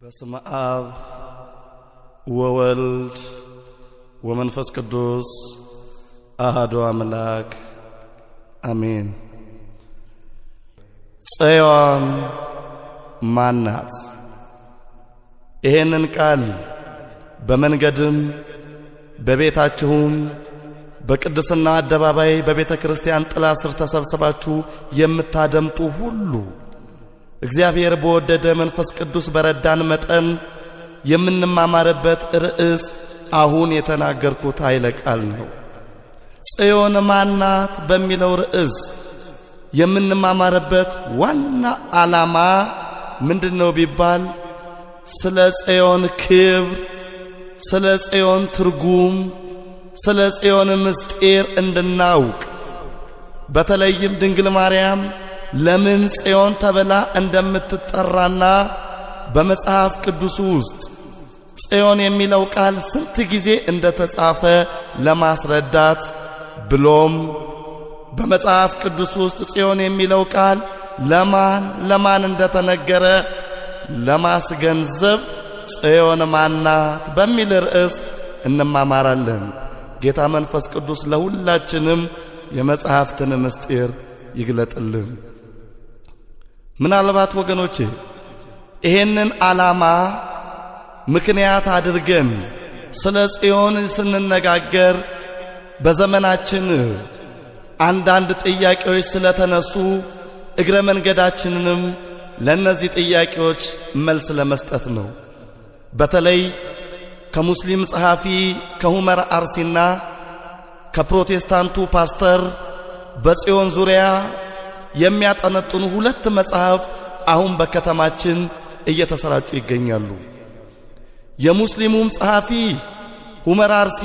በስመ አብ ወወልድ ወመንፈስ ቅዱስ አሐዱ አምላክ አሜን። ጽዮን ማን ናት? ይሄንን ቃል በመንገድም በቤታችሁም በቅድስና አደባባይ በቤተ ክርስቲያን ጥላ ስር ተሰብስባችሁ የምታደምጡ ሁሉ እግዚአብሔር በወደደ መንፈስ ቅዱስ በረዳን መጠን የምንማማርበት ርዕስ አሁን የተናገርኩት ኃይለ ቃል ነው። ጽዮን ማን ናት በሚለው ርዕስ የምንማማርበት ዋና ዓላማ ምንድነው ቢባል ስለ ጽዮን ክብር፣ ስለ ጽዮን ትርጉም፣ ስለ ጽዮን ምስጢር እንድናውቅ በተለይም ድንግል ማርያም ለምን ጽዮን ተብላ እንደምትጠራና በመጽሐፍ ቅዱስ ውስጥ ጽዮን የሚለው ቃል ስንት ጊዜ እንደተጻፈ ለማስረዳት ብሎም በመጽሐፍ ቅዱስ ውስጥ ጽዮን የሚለው ቃል ለማን እንደተነገረ ለማስገንዘብ ጽዮን ማን ናት በሚል ርዕስ እንማማራለን። ጌታ መንፈስ ቅዱስ ለሁላችንም የመጽሐፍትን ምስጢር ይግለጥልን። ምናልባት ወገኖቼ ይሄንን ዓላማ ምክንያት አድርገን ስለ ጽዮን ስንነጋገር በዘመናችን አንዳንድ ጥያቄዎች ስለተነሱ እግረ መንገዳችንንም ለነዚህ ጥያቄዎች መልስ ለመስጠት ነው። በተለይ ከሙስሊም ጸሐፊ ከሁመር አርሲና ከፕሮቴስታንቱ ፓስተር በጽዮን ዙሪያ የሚያጠነጥኑ ሁለት መጽሐፍት አሁን በከተማችን እየተሰራጩ ይገኛሉ። የሙስሊሙም ጸሐፊ ሁመር አርሲ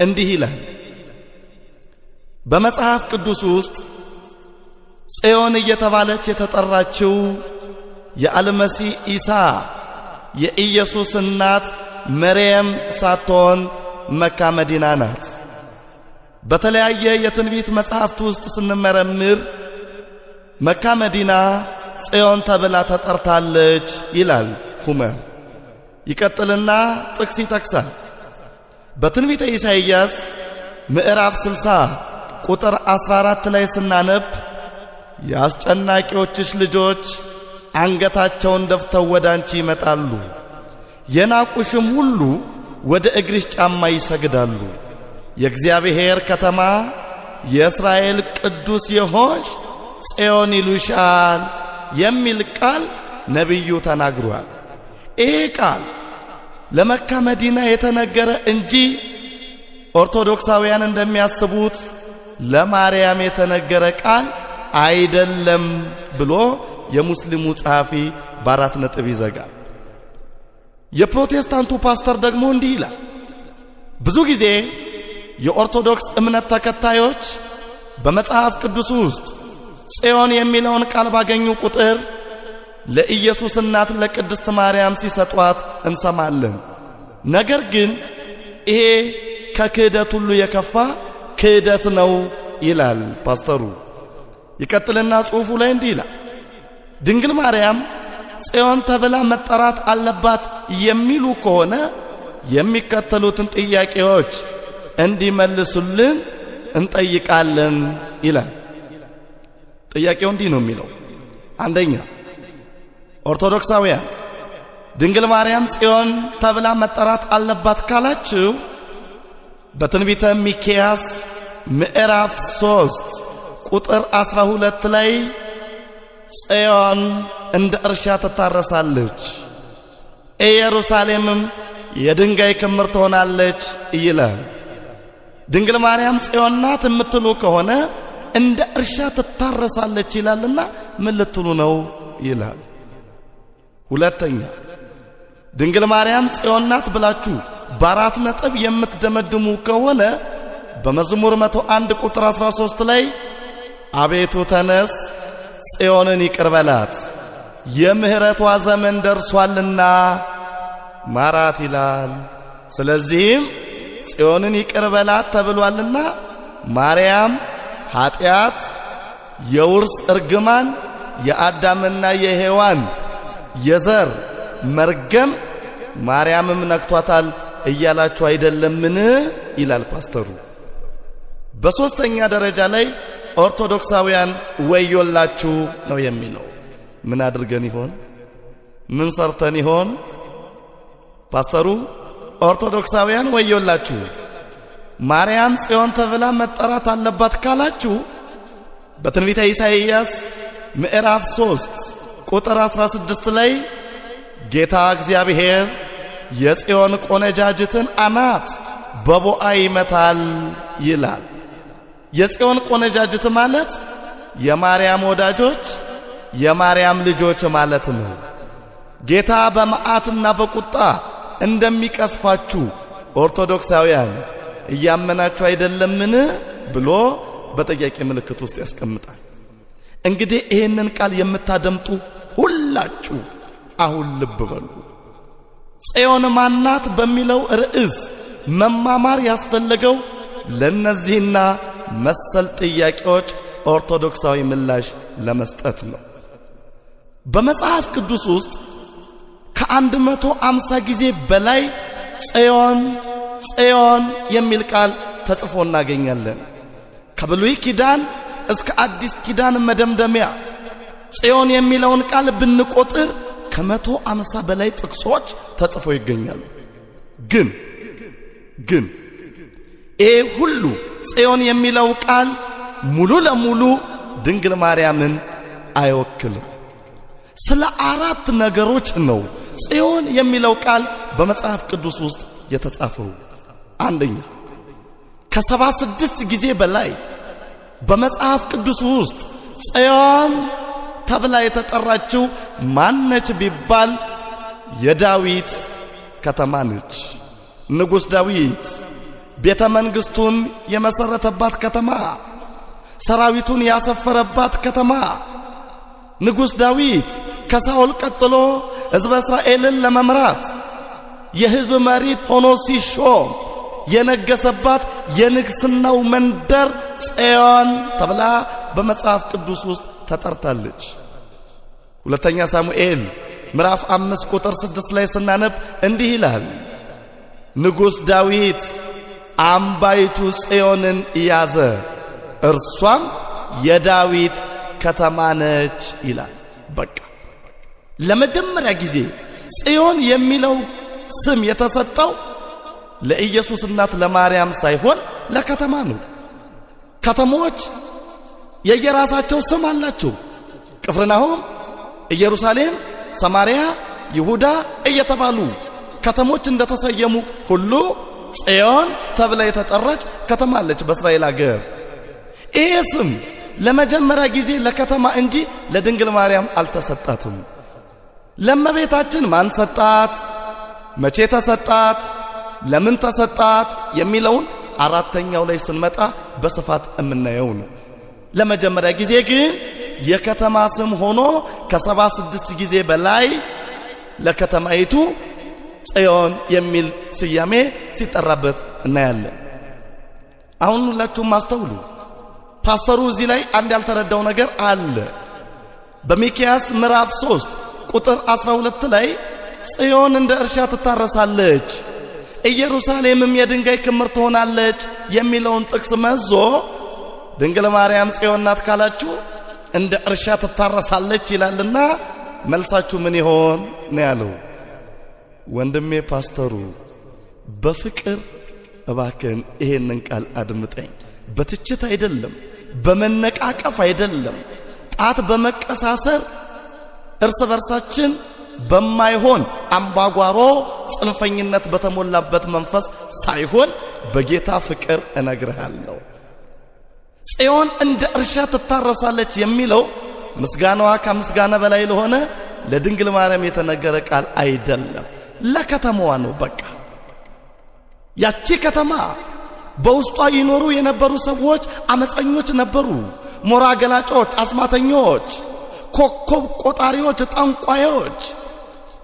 እንዲህ ይላል። በመጽሐፍ ቅዱስ ውስጥ ጽዮን እየተባለች የተጠራችው የአልመሲህ ኢሳ የኢየሱስ እናት መርየም ሳትሆን መካ መዲና ናት። በተለያየ የትንቢት መጽሐፍት ውስጥ ስንመረምር መካ መዲና ጽዮን ተብላ ተጠርታለች ይላል ሁመር። ይቀጥልና ጥቅስ ይጠቅሳል። በትንቢተ ኢሳይያስ ምዕራፍ 60 ቁጥር 14 ላይ ስናነብ የአስጨናቂዎችሽ ልጆች አንገታቸውን ደፍተው ወደ አንቺ ይመጣሉ፣ የናቁሽም ሁሉ ወደ እግርሽ ጫማ ይሰግዳሉ። የእግዚአብሔር ከተማ የእስራኤል ቅዱስ የሆንሽ ጽዮን ይሉሻል የሚል ቃል ነቢዩ ተናግሯል። ይሄ ቃል ለመካ መዲና የተነገረ እንጂ ኦርቶዶክሳውያን እንደሚያስቡት ለማርያም የተነገረ ቃል አይደለም ብሎ የሙስሊሙ ጸሐፊ በአራት ነጥብ ይዘጋል። የፕሮቴስታንቱ ፓስተር ደግሞ እንዲህ ይላል። ብዙ ጊዜ የኦርቶዶክስ እምነት ተከታዮች በመጽሐፍ ቅዱስ ውስጥ ጽዮን የሚለውን ቃል ባገኙ ቁጥር ለኢየሱስ እናት ለቅድስት ማርያም ሲሰጧት እንሰማለን። ነገር ግን ይሄ ከክህደት ሁሉ የከፋ ክህደት ነው ይላል ፓስተሩ። ይቀጥልና ጽሑፉ ላይ እንዲህ ይላል። ድንግል ማርያም ጽዮን ተብላ መጠራት አለባት የሚሉ ከሆነ የሚከተሉትን ጥያቄዎች እንዲመልሱልን እንጠይቃለን ይላል። ጥያቄው እንዲህ ነው የሚለው። አንደኛ፣ ኦርቶዶክሳውያን ድንግል ማርያም ጽዮን ተብላ መጠራት አለባት ካላችሁ በትንቢተ ሚክያስ ምዕራፍ 3 ቁጥር 12 ላይ ጽዮን እንደ እርሻ ትታረሳለች፣ ኢየሩሳሌምም የድንጋይ ክምር ትሆናለች ይላል። ድንግል ማርያም ጽዮን ናት የምትሉ ከሆነ እንደ እርሻ ትታረሳለች ይላልና ምን ልትሉ ነው ይላል። ሁለተኛ፣ ድንግል ማርያም ጽዮን ናት ብላችሁ በአራት ነጥብ የምትደመድሙ ከሆነ በመዝሙር 101 ቁጥር 13 ላይ አቤቱ ተነስ ጽዮንን ይቅር በላት የምህረቷ ዘመን ደርሷልና ማራት ይላል። ስለዚህም ጽዮንን ይቅር በላት ተብሏልና ማርያም ኃጢአት፣ የውርስ እርግማን፣ የአዳምና የሔዋን የዘር መርገም ማርያምም ነክቷታል እያላችሁ አይደለምን ይላል ፓስተሩ። በሶስተኛ ደረጃ ላይ ኦርቶዶክሳውያን ወዮላችሁ ነው የሚለው። ምን አድርገን ይሆን? ምን ሰርተን ይሆን? ፓስተሩ ኦርቶዶክሳውያን ወዮላችሁ ማርያም ጽዮን ተብላ መጠራት አለባት ካላችሁ በትንቢተ ኢሳይያስ ምዕራፍ 3 ቁጥር 16 ላይ ጌታ እግዚአብሔር የጽዮን ቆነጃጅትን አናት በቦአ ይመታል ይላል። የጽዮን ቆነጃጅት ማለት የማርያም ወዳጆች የማርያም ልጆች ማለት ነው። ጌታ በመዓትና በቁጣ እንደሚቀስፋችሁ ኦርቶዶክሳውያን እያመናችሁ አይደለምን ብሎ በጥያቄ ምልክት ውስጥ ያስቀምጣል። እንግዲህ ይህንን ቃል የምታደምጡ ሁላችሁ አሁን ልብ በሉ። ጽዮን ማናት በሚለው ርዕስ መማማር ያስፈልገው ለነዚህና መሰል ጥያቄዎች ኦርቶዶክሳዊ ምላሽ ለመስጠት ነው። በመጽሐፍ ቅዱስ ውስጥ ከ150 ጊዜ በላይ ጽዮን ጽዮን የሚል ቃል ተጽፎ እናገኛለን። ከብሉይ ኪዳን እስከ አዲስ ኪዳን መደምደሚያ ጽዮን የሚለውን ቃል ብንቆጥር ከ150 በላይ ጥቅሶች ተጽፎ ይገኛሉ። ግን ይሄ ሁሉ ጽዮን የሚለው ቃል ሙሉ ለሙሉ ድንግል ማርያምን አይወክልም። ስለ 4 ነገሮች ነው ጽዮን የሚለው ቃል በመጽሐፍ ቅዱስ ውስጥ የተጻፈው። አንደኛ ከ76 ጊዜ በላይ በመጽሐፍ ቅዱስ ውስጥ ጽዮን ተብላ የተጠራችው ማነች ቢባል የዳዊት ከተማ ነች። ንጉሥ ዳዊት ቤተ መንግሥቱን የመሰረተባት ከተማ፣ ሰራዊቱን ያሰፈረባት ከተማ። ንጉሥ ዳዊት ከሳኦል ቀጥሎ ሕዝበ እስራኤልን ለመምራት የሕዝብ መሪ ሆኖ ሲሾም የነገሰባት የንግስናው መንደር ጽዮን ተብላ በመጽሐፍ ቅዱስ ውስጥ ተጠርታለች። ሁለተኛ ሳሙኤል ምዕራፍ 5 ቁጥር 6 ላይ ስናነብ እንዲህ ይላል፣ ንጉሥ ዳዊት አምባይቱ ጽዮንን ያዘ፣ እርሷም የዳዊት ከተማ ነች ይላል። በቃ ለመጀመሪያ ጊዜ ጽዮን የሚለው ስም የተሰጠው ለኢየሱስ እናት ለማርያም ሳይሆን ለከተማ ነው። ከተሞች የየራሳቸው ስም አላቸው። ቅፍርናሆም፣ ኢየሩሳሌም፣ ሰማርያ፣ ይሁዳ እየተባሉ ከተሞች እንደተሰየሙ ሁሉ ጽዮን ተብላ የተጠራች ከተማ አለች በእስራኤል አገር። ይህ ስም ለመጀመሪያ ጊዜ ለከተማ እንጂ ለድንግል ማርያም አልተሰጣትም። ለእመቤታችን ማን ሰጣት? መቼ ተሰጣት? ለምን ተሰጣት? የሚለውን 4ኛው ላይ ስንመጣ በስፋት የምናየው ነው። ለመጀመሪያ ጊዜ ግን የከተማ ስም ሆኖ ከ76 ጊዜ በላይ ለከተማይቱ ጽዮን የሚል ስያሜ ሲጠራበት እናያለን። አሁን ሁላችሁም አስተውሉ። ፓስተሩ እዚህ ላይ አንድ ያልተረዳው ነገር አለ። በሚክያስ ምዕራፍ 3 ቁጥር 12 ላይ ጽዮን እንደ እርሻ ትታረሳለች፣ ኢየሩሳሌምም የድንጋይ ክምር ትሆናለች የሚለውን ጥቅስ መዞ ድንግል ማርያም ጽዮን ናት ካላችሁ እንደ እርሻ ትታረሳለች ይላልና መልሳችሁ ምን ይሆን ነው ያለው። ወንድሜ ፓስተሩ በፍቅር እባክን ይሄንን ቃል አድምጠኝ። በትችት አይደለም፣ በመነቃቀፍ አይደለም፣ ጣት በመቀሳሰር እርስ በርሳችን በማይሆን አምባጓሮ ጽንፈኝነት በተሞላበት መንፈስ ሳይሆን በጌታ ፍቅር እነግርሃለሁ። ጽዮን እንደ እርሻ ትታረሳለች የሚለው ምስጋናዋ ከምስጋና በላይ ለሆነ ለድንግል ማርያም የተነገረ ቃል አይደለም፣ ለከተማዋ ነው። በቃ ያቺ ከተማ በውስጧ ይኖሩ የነበሩ ሰዎች አመፀኞች ነበሩ። ሞራ ገላጮች፣ አስማተኞች፣ ኮከብ ቆጣሪዎች፣ ጠንቋዮች፣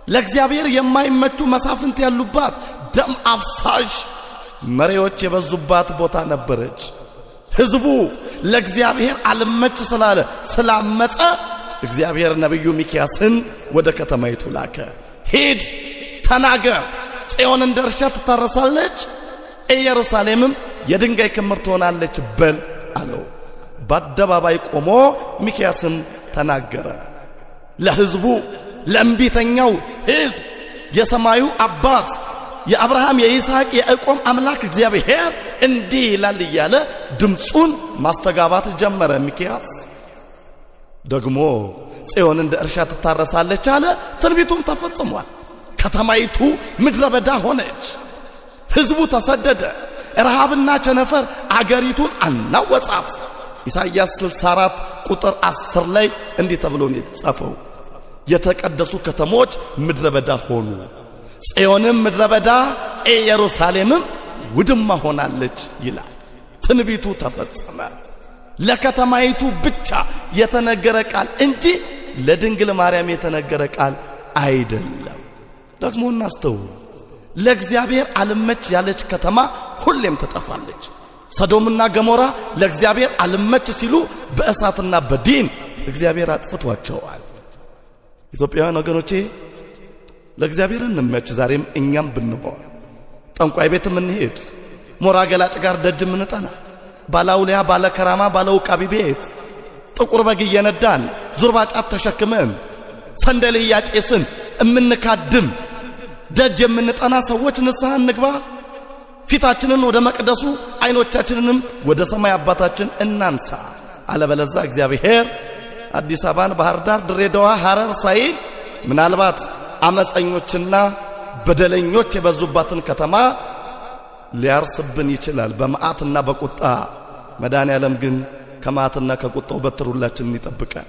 ለእግዚአብሔር የማይመቹ መሳፍንት ያሉባት ደም አፍሳሽ መሪዎች የበዙባት ቦታ ነበረች። ሕዝቡ ለእግዚአብሔር አልመች ስላለ ስላመፀ እግዚአብሔር ነብዩ ሚክያስን ወደ ከተማይቱ ላከ። ሂድ ተናገር፣ ጽዮን እንደ እርሻ ትታረሳለች፣ ኢየሩሳሌምም የድንጋይ ክምር ትሆናለች በል አለው። በአደባባይ ቆሞ ሚክያስም ተናገረ። ለሕዝቡ፣ ለእንቢተኛው ሕዝብ የሰማዩ አባት የአብርሃም የይስሐቅ የያዕቆብ አምላክ እግዚአብሔር እንዲህ ይላል እያለ ድምፁን ማስተጋባት ጀመረ። ሚክያስ ደግሞ ጽዮን እንደ እርሻ ትታረሳለች አለ። ትንቢቱም ተፈጽሟል። ከተማይቱ ምድረ በዳ ሆነች። ሕዝቡ ተሰደደ። ረሃብና ቸነፈር አገሪቱን አናወጻት። ኢሳይያስ 64 ቁጥር 10 ላይ እንዲህ ተብሎ ነው የተጻፈው፣ የተቀደሱ ከተሞች ምድረ በዳ ሆኑ፣ ጽዮንም ምድረ በዳ፣ ኢየሩሳሌምም ውድማ ሆናለች ይላል። ትንቢቱ ተፈጸመ። ለከተማይቱ ብቻ የተነገረ ቃል እንጂ ለድንግል ማርያም የተነገረ ቃል አይደለም። ደግሞ እናስተውል፣ ለእግዚአብሔር አልመች ያለች ከተማ ሁሌም ትጠፋለች። ሰዶምና ገሞራ ለእግዚአብሔር አልመች ሲሉ በእሳትና በዲን እግዚአብሔር አጥፍቷቸዋል። ኢትዮጵያውያን ወገኖቼ ለእግዚአብሔር እንመች። ዛሬም እኛም ብንሆን ጠንቋይ ቤት የምንሄድ፣ ሞራ ገላጭ ጋር ደጅ የምንጠና፣ ባላውሊያ ባለከራማ ባለውቃቢ ቤት ጥቁር በግ እየነዳን ዙርባ ጫት ተሸክመን ሰንደል እያጨስን እምንካድም ደጅ የምንጠና ሰዎች ንስሐ እንግባ። ፊታችንን ወደ መቅደሱ አይኖቻችንንም ወደ ሰማይ አባታችን እናንሳ። አለበለዛ እግዚአብሔር አዲስ አበባን፣ ባህር ዳር፣ ድሬዳዋ፣ ሐረር ሳይል ምናልባት አመፀኞችና በደለኞች የበዙባትን ከተማ ሊያርስብን ይችላል በመዓትና በቁጣ። መድኃኔዓለም ግን ከመዓትና ከቁጣው በትር ሁላችንን ይጠብቃል።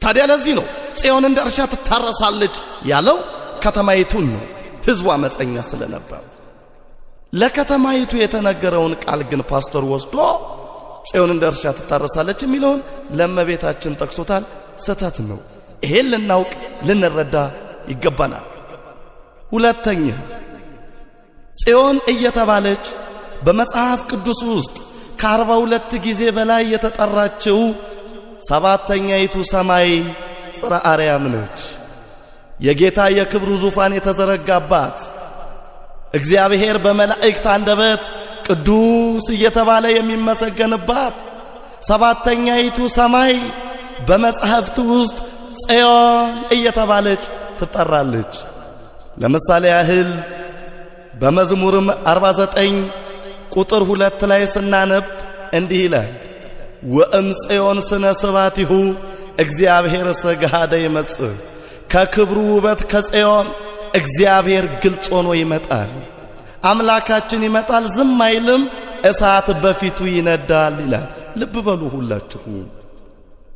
ታዲያ ለዚህ ነው ጽዮን እንደ እርሻ ትታረሳለች ያለው ከተማይቱን ነው፣ ሕዝቡ አመፀኛ ስለነበር። ለከተማይቱ የተነገረውን ቃል ግን ፓስተር ወስዶ ጽዮን እንደ እርሻ ትታረሳለች የሚለውን ለእመቤታችን ጠቅሶታል። ስህተት ነው። ይሄን ልናውቅ ልንረዳ ይገባናል። ሁለተኛ ጽዮን እየተባለች በመጽሐፍ ቅዱስ ውስጥ ከ42 ጊዜ በላይ የተጠራችው ሰባተኛይቱ ሰማይ ጽርሐ አርያም ነች። የጌታ የክብሩ ዙፋን የተዘረጋባት፣ እግዚአብሔር በመላእክት አንደበት ቅዱስ እየተባለ የሚመሰገንባት ሰባተኛይቱ ሰማይ በመጽሐፍት ውስጥ ጽዮን እየተባለች ትጠራለች። ለምሳሌ ያህል በመዝሙርም 49 ቁጥር 2 ላይ ስናነብ እንዲህ ይላል፣ ወእም ጽዮን ስነ ስባቲሁ እግዚአብሔር ሰገሃደ ይመጽእ። ከክብሩ ውበት ከጽዮን እግዚአብሔር ግልጽ ሆኖ ይመጣል። አምላካችን ይመጣል፣ ዝም አይልም፣ እሳት በፊቱ ይነዳል ይላል። ልብ በሉ ሁላችሁ፣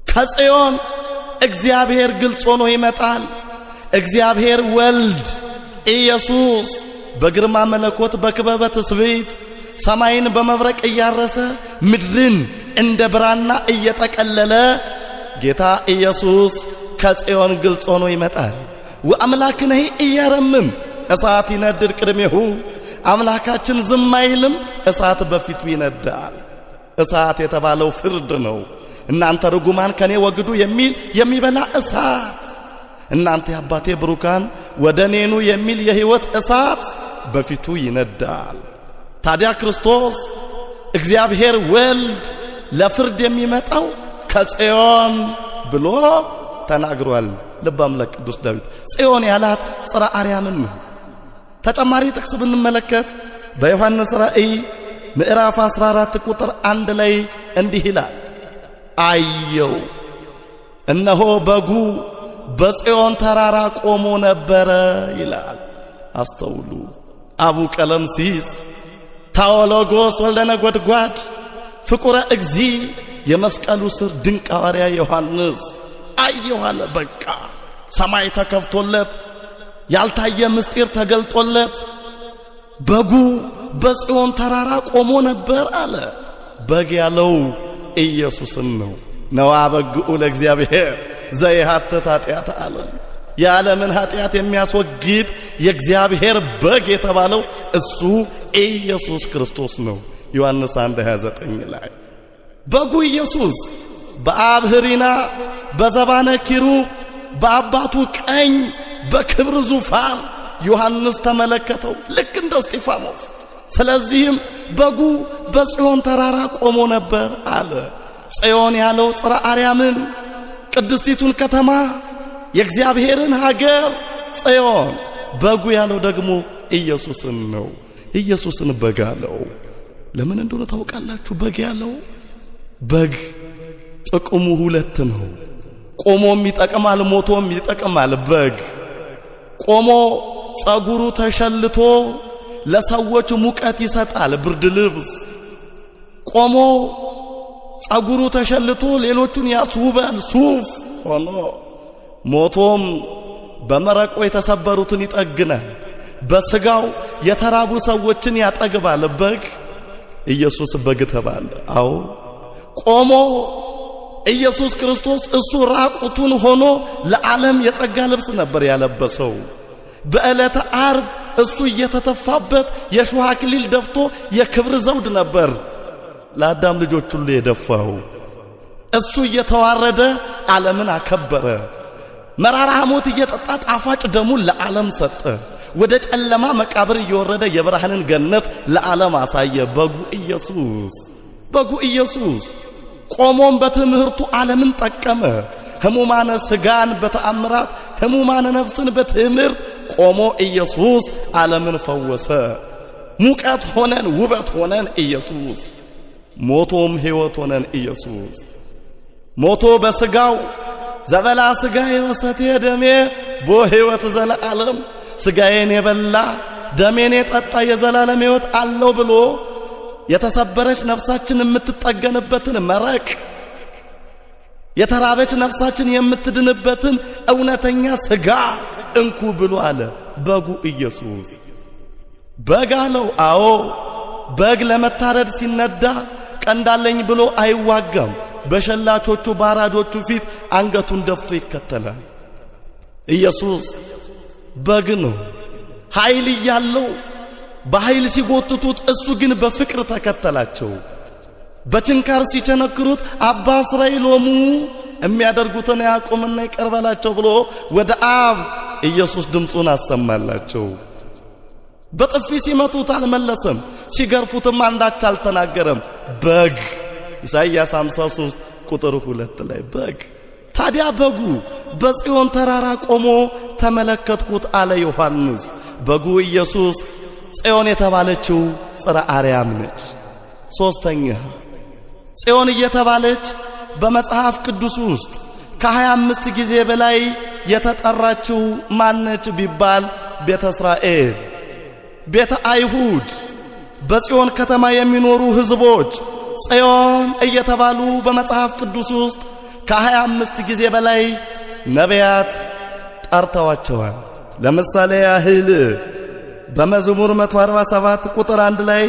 ከጽዮን እግዚአብሔር ግልጽ ሆኖ ይመጣል። እግዚአብሔር ወልድ ኢየሱስ በግርማ መለኮት በክበበ ትስብእት ሰማይን በመብረቅ እያረሰ ምድርን እንደ ብራና እየጠቀለለ ጌታ ኢየሱስ ከጽዮን ግልጽ ሆኖ ይመጣል። ወአምላክነ ኢያረምም እሳት ይነድድ ቅድሜሁ። አምላካችን ዝም አይልም፣ እሳት በፊቱ ይነዳል። እሳት የተባለው ፍርድ ነው። እናንተ ርጉማን ከኔ ወግዱ የሚል የሚበላ እሳት፣ እናንተ የአባቴ ብሩካን ወደ እኔኑ የሚል የሕይወት እሳት በፊቱ ይነዳል። ታዲያ ክርስቶስ እግዚአብሔር ወልድ ለፍርድ የሚመጣው ከጽዮን ብሎ ተናግሯል። ልበ አምላክ ቅዱስ ዳዊት ጽዮን ያላት ጽርሐ አርያምን ነው። ተጨማሪ ጥቅስ ብንመለከት በዮሐንስ ራእይ ምዕራፍ 14 ቁጥር 1 ላይ እንዲህ ይላል፣ አየው እነሆ በጉ በጽዮን ተራራ ቆሞ ነበረ ይላል። አስተውሉ። አቡ ቀለምሲስ ታዎሎጎስ ወልደ ነጎድጓድ ፍቁረ እግዚ የመስቀሉ ስር ድንቅ ሐዋርያ ዮሐንስ አየሁ አለ። በቃ ሰማይ ተከፍቶለት ያልታየ ምስጢር ተገልጦለት በጉ በጽዮን ተራራ ቆሞ ነበር አለ። በግ ያለው ኢየሱስን ነው። ነዋ በግዑ ለእግዚአብሔር ዘይሃትት ኃጢአተ ዓለም፣ የዓለምን ኃጢአት የሚያስወግድ የእግዚአብሔር በግ የተባለው እሱ ኢየሱስ ክርስቶስ ነው። ዮሐንስ 1:29 ላይ በጉ ኢየሱስ በአብ ሕሪና በዘባነ ኪሩብ በአባቱ ቀኝ በክብር ዙፋን ዮሐንስ ተመለከተው ልክ እንደ እስጢፋኖስ። ስለዚህም በጉ በጽዮን ተራራ ቆሞ ነበር አለ። ጽዮን ያለው ጽርሐ አርያምን ቅድስቲቱን ከተማ የእግዚአብሔርን ሀገር ጽዮን፣ በጉ ያለው ደግሞ ኢየሱስን ነው። ኢየሱስን በግ አለው። ለምን እንደሆነ ታውቃላችሁ? በግ ያለው በግ ጥቅሙ ሁለት ነው። ቆሞም ይጠቅማል፣ ሞቶም ይጠቅማል። በግ ቆሞ ጸጉሩ ተሸልቶ ለሰዎች ሙቀት ይሰጣል፣ ብርድ ልብስ። ቆሞ ጸጉሩ ተሸልቶ ሌሎቹን ያስውባል፣ ሱፍ ሆኖ። ሞቶም በመረቆ የተሰበሩትን ይጠግናል፣ በስጋው የተራቡ ሰዎችን ያጠግባል። በግ ኢየሱስ በግ ተባለ። አዎ ቆሞ ኢየሱስ ክርስቶስ እሱ ራቁቱን ሆኖ ለዓለም የጸጋ ልብስ ነበር ያለበሰው። በዕለተ ዓርብ እሱ እየተተፋበት የሾህ አክሊል ደፍቶ የክብር ዘውድ ነበር ለአዳም ልጆች ሁሉ የደፋው። እሱ እየተዋረደ ዓለምን አከበረ። መራራ ሐሞት እየጠጣ ጣፋጭ ደሙን ለዓለም ሰጠ። ወደ ጨለማ መቃብር እየወረደ የብርሃንን ገነት ለዓለም አሳየ። በጉ ኢየሱስ፣ በጉ ኢየሱስ ቆሞም በትምህርቱ ዓለምን ጠቀመ። ሕሙማነ ሥጋን በተአምራት ሕሙማነ ነፍስን በትምህርት ቆሞ ኢየሱስ ዓለምን ፈወሰ። ሙቀት ሆነን ውበት ሆነን ኢየሱስ፣ ሞቶም ሕይወት ሆነን ኢየሱስ። ሞቶ በሥጋው ዘበላ ሥጋዬ ወሰትየ ደሜ ቦ ሕይወት ዘለዓለም፣ ሥጋዬን የበላ ደሜን የጠጣ የዘላለም ሕይወት አለው ብሎ የተሰበረች ነፍሳችን የምትጠገንበትን መረቅ፣ የተራበች ነፍሳችን የምትድንበትን እውነተኛ ሥጋ እንኩ ብሎ አለ። በጉ ኢየሱስ በግ አለው። አዎ በግ ለመታረድ ሲነዳ ቀንዳለኝ ብሎ አይዋጋም። በሸላቾቹ ባራጆቹ ፊት አንገቱን ደፍቶ ይከተላል። ኢየሱስ በግ ነው። ኃይል እያለው በኃይል ሲጎትቱት እሱ ግን በፍቅር ተከተላቸው። በችንካር ሲቸነክሩት አባ እስራኤሎሙ የሚያደርጉትን ያቁምና ይቅር በላቸው ብሎ ወደ አብ ኢየሱስ ድምፁን አሰማላቸው። በጥፊ ሲመቱት አልመለሰም፣ ሲገርፉትም አንዳች አልተናገረም። በግ ኢሳይያስ 53 ቁጥር 2 ላይ በግ። ታዲያ በጉ በጽዮን ተራራ ቆሞ ተመለከትኩት አለ ዮሐንስ። በጉ ኢየሱስ ጽዮን የተባለችው ጽርሐ አርያም ነች። ሶስተኛ ጽዮን እየተባለች በመጽሐፍ ቅዱስ ውስጥ ከ25 ጊዜ በላይ የተጠራችው ማነች ቢባል ቤተ እስራኤል፣ ቤተ አይሁድ፣ በጽዮን ከተማ የሚኖሩ ሕዝቦች ጽዮን እየተባሉ በመጽሐፍ ቅዱስ ውስጥ ከ25 ጊዜ በላይ ነቢያት ጠርተዋቸዋል። ለምሳሌ ያህል በመዝሙር 147 ቁጥር 1 ላይ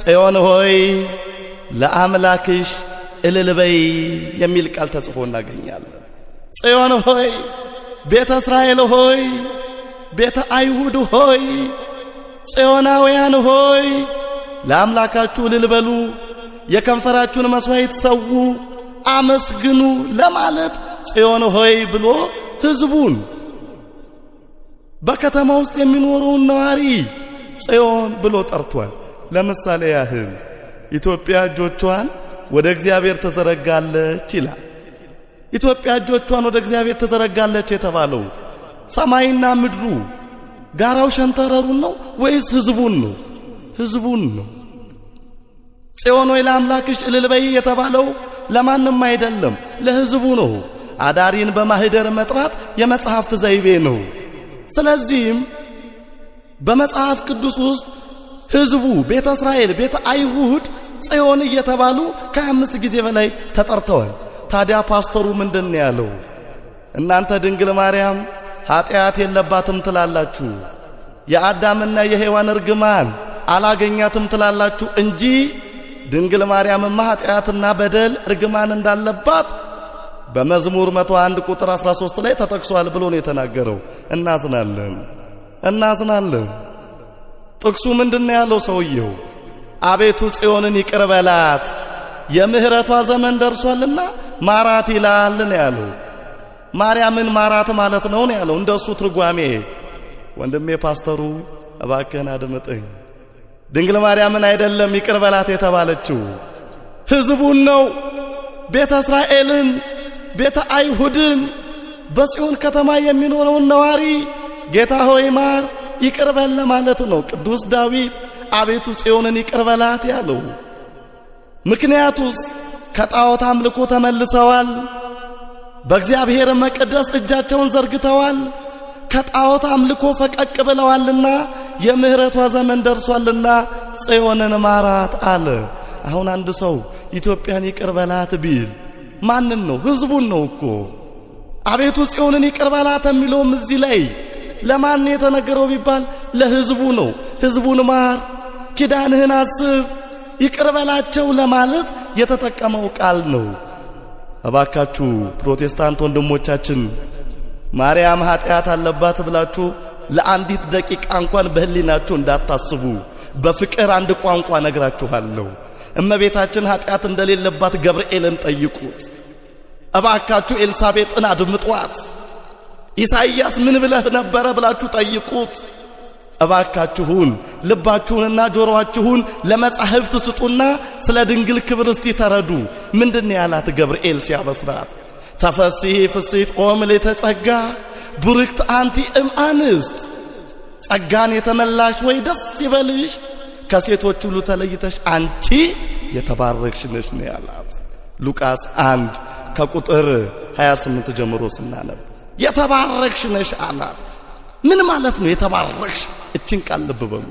ጽዮን ሆይ ለአምላክሽ እልል በይ የሚል ቃል ተጽፎ እናገኛለን። ጽዮን ሆይ፣ ቤተ እስራኤል ሆይ፣ ቤተ አይሁድ ሆይ፣ ጽዮናውያን ሆይ ለአምላካችሁ እልል በሉ፣ የከንፈራችሁን መስዋዕት ሰዉ፣ አመስግኑ ለማለት ጽዮን ሆይ ብሎ ሕዝቡን በከተማ ውስጥ የሚኖረውን ነዋሪ ጽዮን ብሎ ጠርቷል። ለምሳሌ ያህል ኢትዮጵያ እጆቿን ወደ እግዚአብሔር ተዘረጋለች ይላል። ኢትዮጵያ እጆቿን ወደ እግዚአብሔር ተዘረጋለች የተባለው ሰማይና ምድሩ ጋራው ሸንተረሩን ነው ወይስ ሕዝቡን ነው? ሕዝቡን ነው። ጽዮን ሆይ ለአምላክሽ እልል በይ የተባለው ለማንም አይደለም፣ ለሕዝቡ ነው። አዳሪን በማህደር መጥራት የመጽሐፍት ዘይቤ ነው። ስለዚህም በመጽሐፍ ቅዱስ ውስጥ ሕዝቡ ቤተ እስራኤል፣ ቤተ አይሁድ ጽዮን እየተባሉ ከ25 ጊዜ በላይ ተጠርተዋል። ታዲያ ፓስተሩ ምንድን ያለው? እናንተ ድንግል ማርያም ኃጢአት የለባትም ትላላችሁ፣ የአዳምና የሔዋን እርግማን አላገኛትም ትላላችሁ እንጂ ድንግል ማርያምማ ኃጢአትና በደል እርግማን እንዳለባት በመዝሙር 101 ቁጥር 13 ላይ ተጠቅሷል ብሎ ነው የተናገረው። እናዝናለን። ጥቅሱ ምንድነው ያለው? ሰውየው አቤቱ ጽዮንን ይቅር በላት የምህረቷ ዘመን ደርሷልና ማራት ይላል ነው ያለው። ማርያምን ማራት ማለት ነው ያለው። እንደሱ ትርጓሜ ወንድሜ ፓስተሩ እባክህን አድምጠኝ። ድንግል ማርያምን አይደለም ይቅር በላት የተባለችው ሕዝቡን ነው። ቤተ እስራኤልን፣ ቤተ አይሁድን፣ በጽዮን ከተማ የሚኖረውን ነዋሪ ጌታ ሆይ ማር ይቅር በል ማለት ነው ቅዱስ ዳዊት አቤቱ ጽዮንን ይቅር በላት ያለው። ምክንያቱስ ከጣዖት አምልኮ ተመልሰዋል። በእግዚአብሔር መቅደስ እጃቸውን ዘርግተዋል። ከጣዖት አምልኮ ፈቀቅ ብለዋልና የምህረቷ ዘመን ደርሷልና ጽዮንን ማራት አለ። አሁን አንድ ሰው ኢትዮጵያን ይቅር በላት ቢል ማንን ነው? ሕዝቡን ነው እኮ። አቤቱ ጽዮንን ይቅር በላት የሚለውም እዚህ ላይ ለማን የተነገረው ቢባል ለሕዝቡ ነው። ሕዝቡን ማር፣ ኪዳንህን አስብ፣ ይቅር በላቸው ለማለት የተጠቀመው ቃል ነው። እባካችሁ ፕሮቴስታንት ወንድሞቻችን ማርያም ኃጢአት አለባት ብላችሁ ለአንዲት ደቂቃ እንኳን በህሊናችሁ እንዳታስቡ። በፍቅር አንድ ቋንቋ ነግራችኋለሁ። እመቤታችን ኃጢአት እንደሌለባት ገብርኤልን ጠይቁት። እባካችሁ ኤልሳቤጥን አድምጧት። ኢሳይያስ ምን ብለህ ነበረ ብላችሁ ጠይቁት። እባካችሁን ልባችሁንና ጆሮአችሁን ለመጻሕፍት ስጡና ስለ ድንግል ክብር እስቲ ተረዱ። ምንድን ያላት ገብርኤል ሲያበስራት? ተፈሥሒ ፍሥሕት ኦ ምልዕተ ጸጋ ቡርክት አንቲ እምአንስት፣ ጸጋን የተመላሽ ወይ ደስ ይበልሽ፣ ከሴቶች ሁሉ ተለይተሽ አንቺ የተባረክሽ ነሽ ነው ያላት። ሉቃስ 1 ከቁጥር 28 ጀምሮ ስናነብ የተባረክሽ ነሽ አላት። ምን ማለት ነው የተባረክሽ? እችን ቃል ልብ በሉ።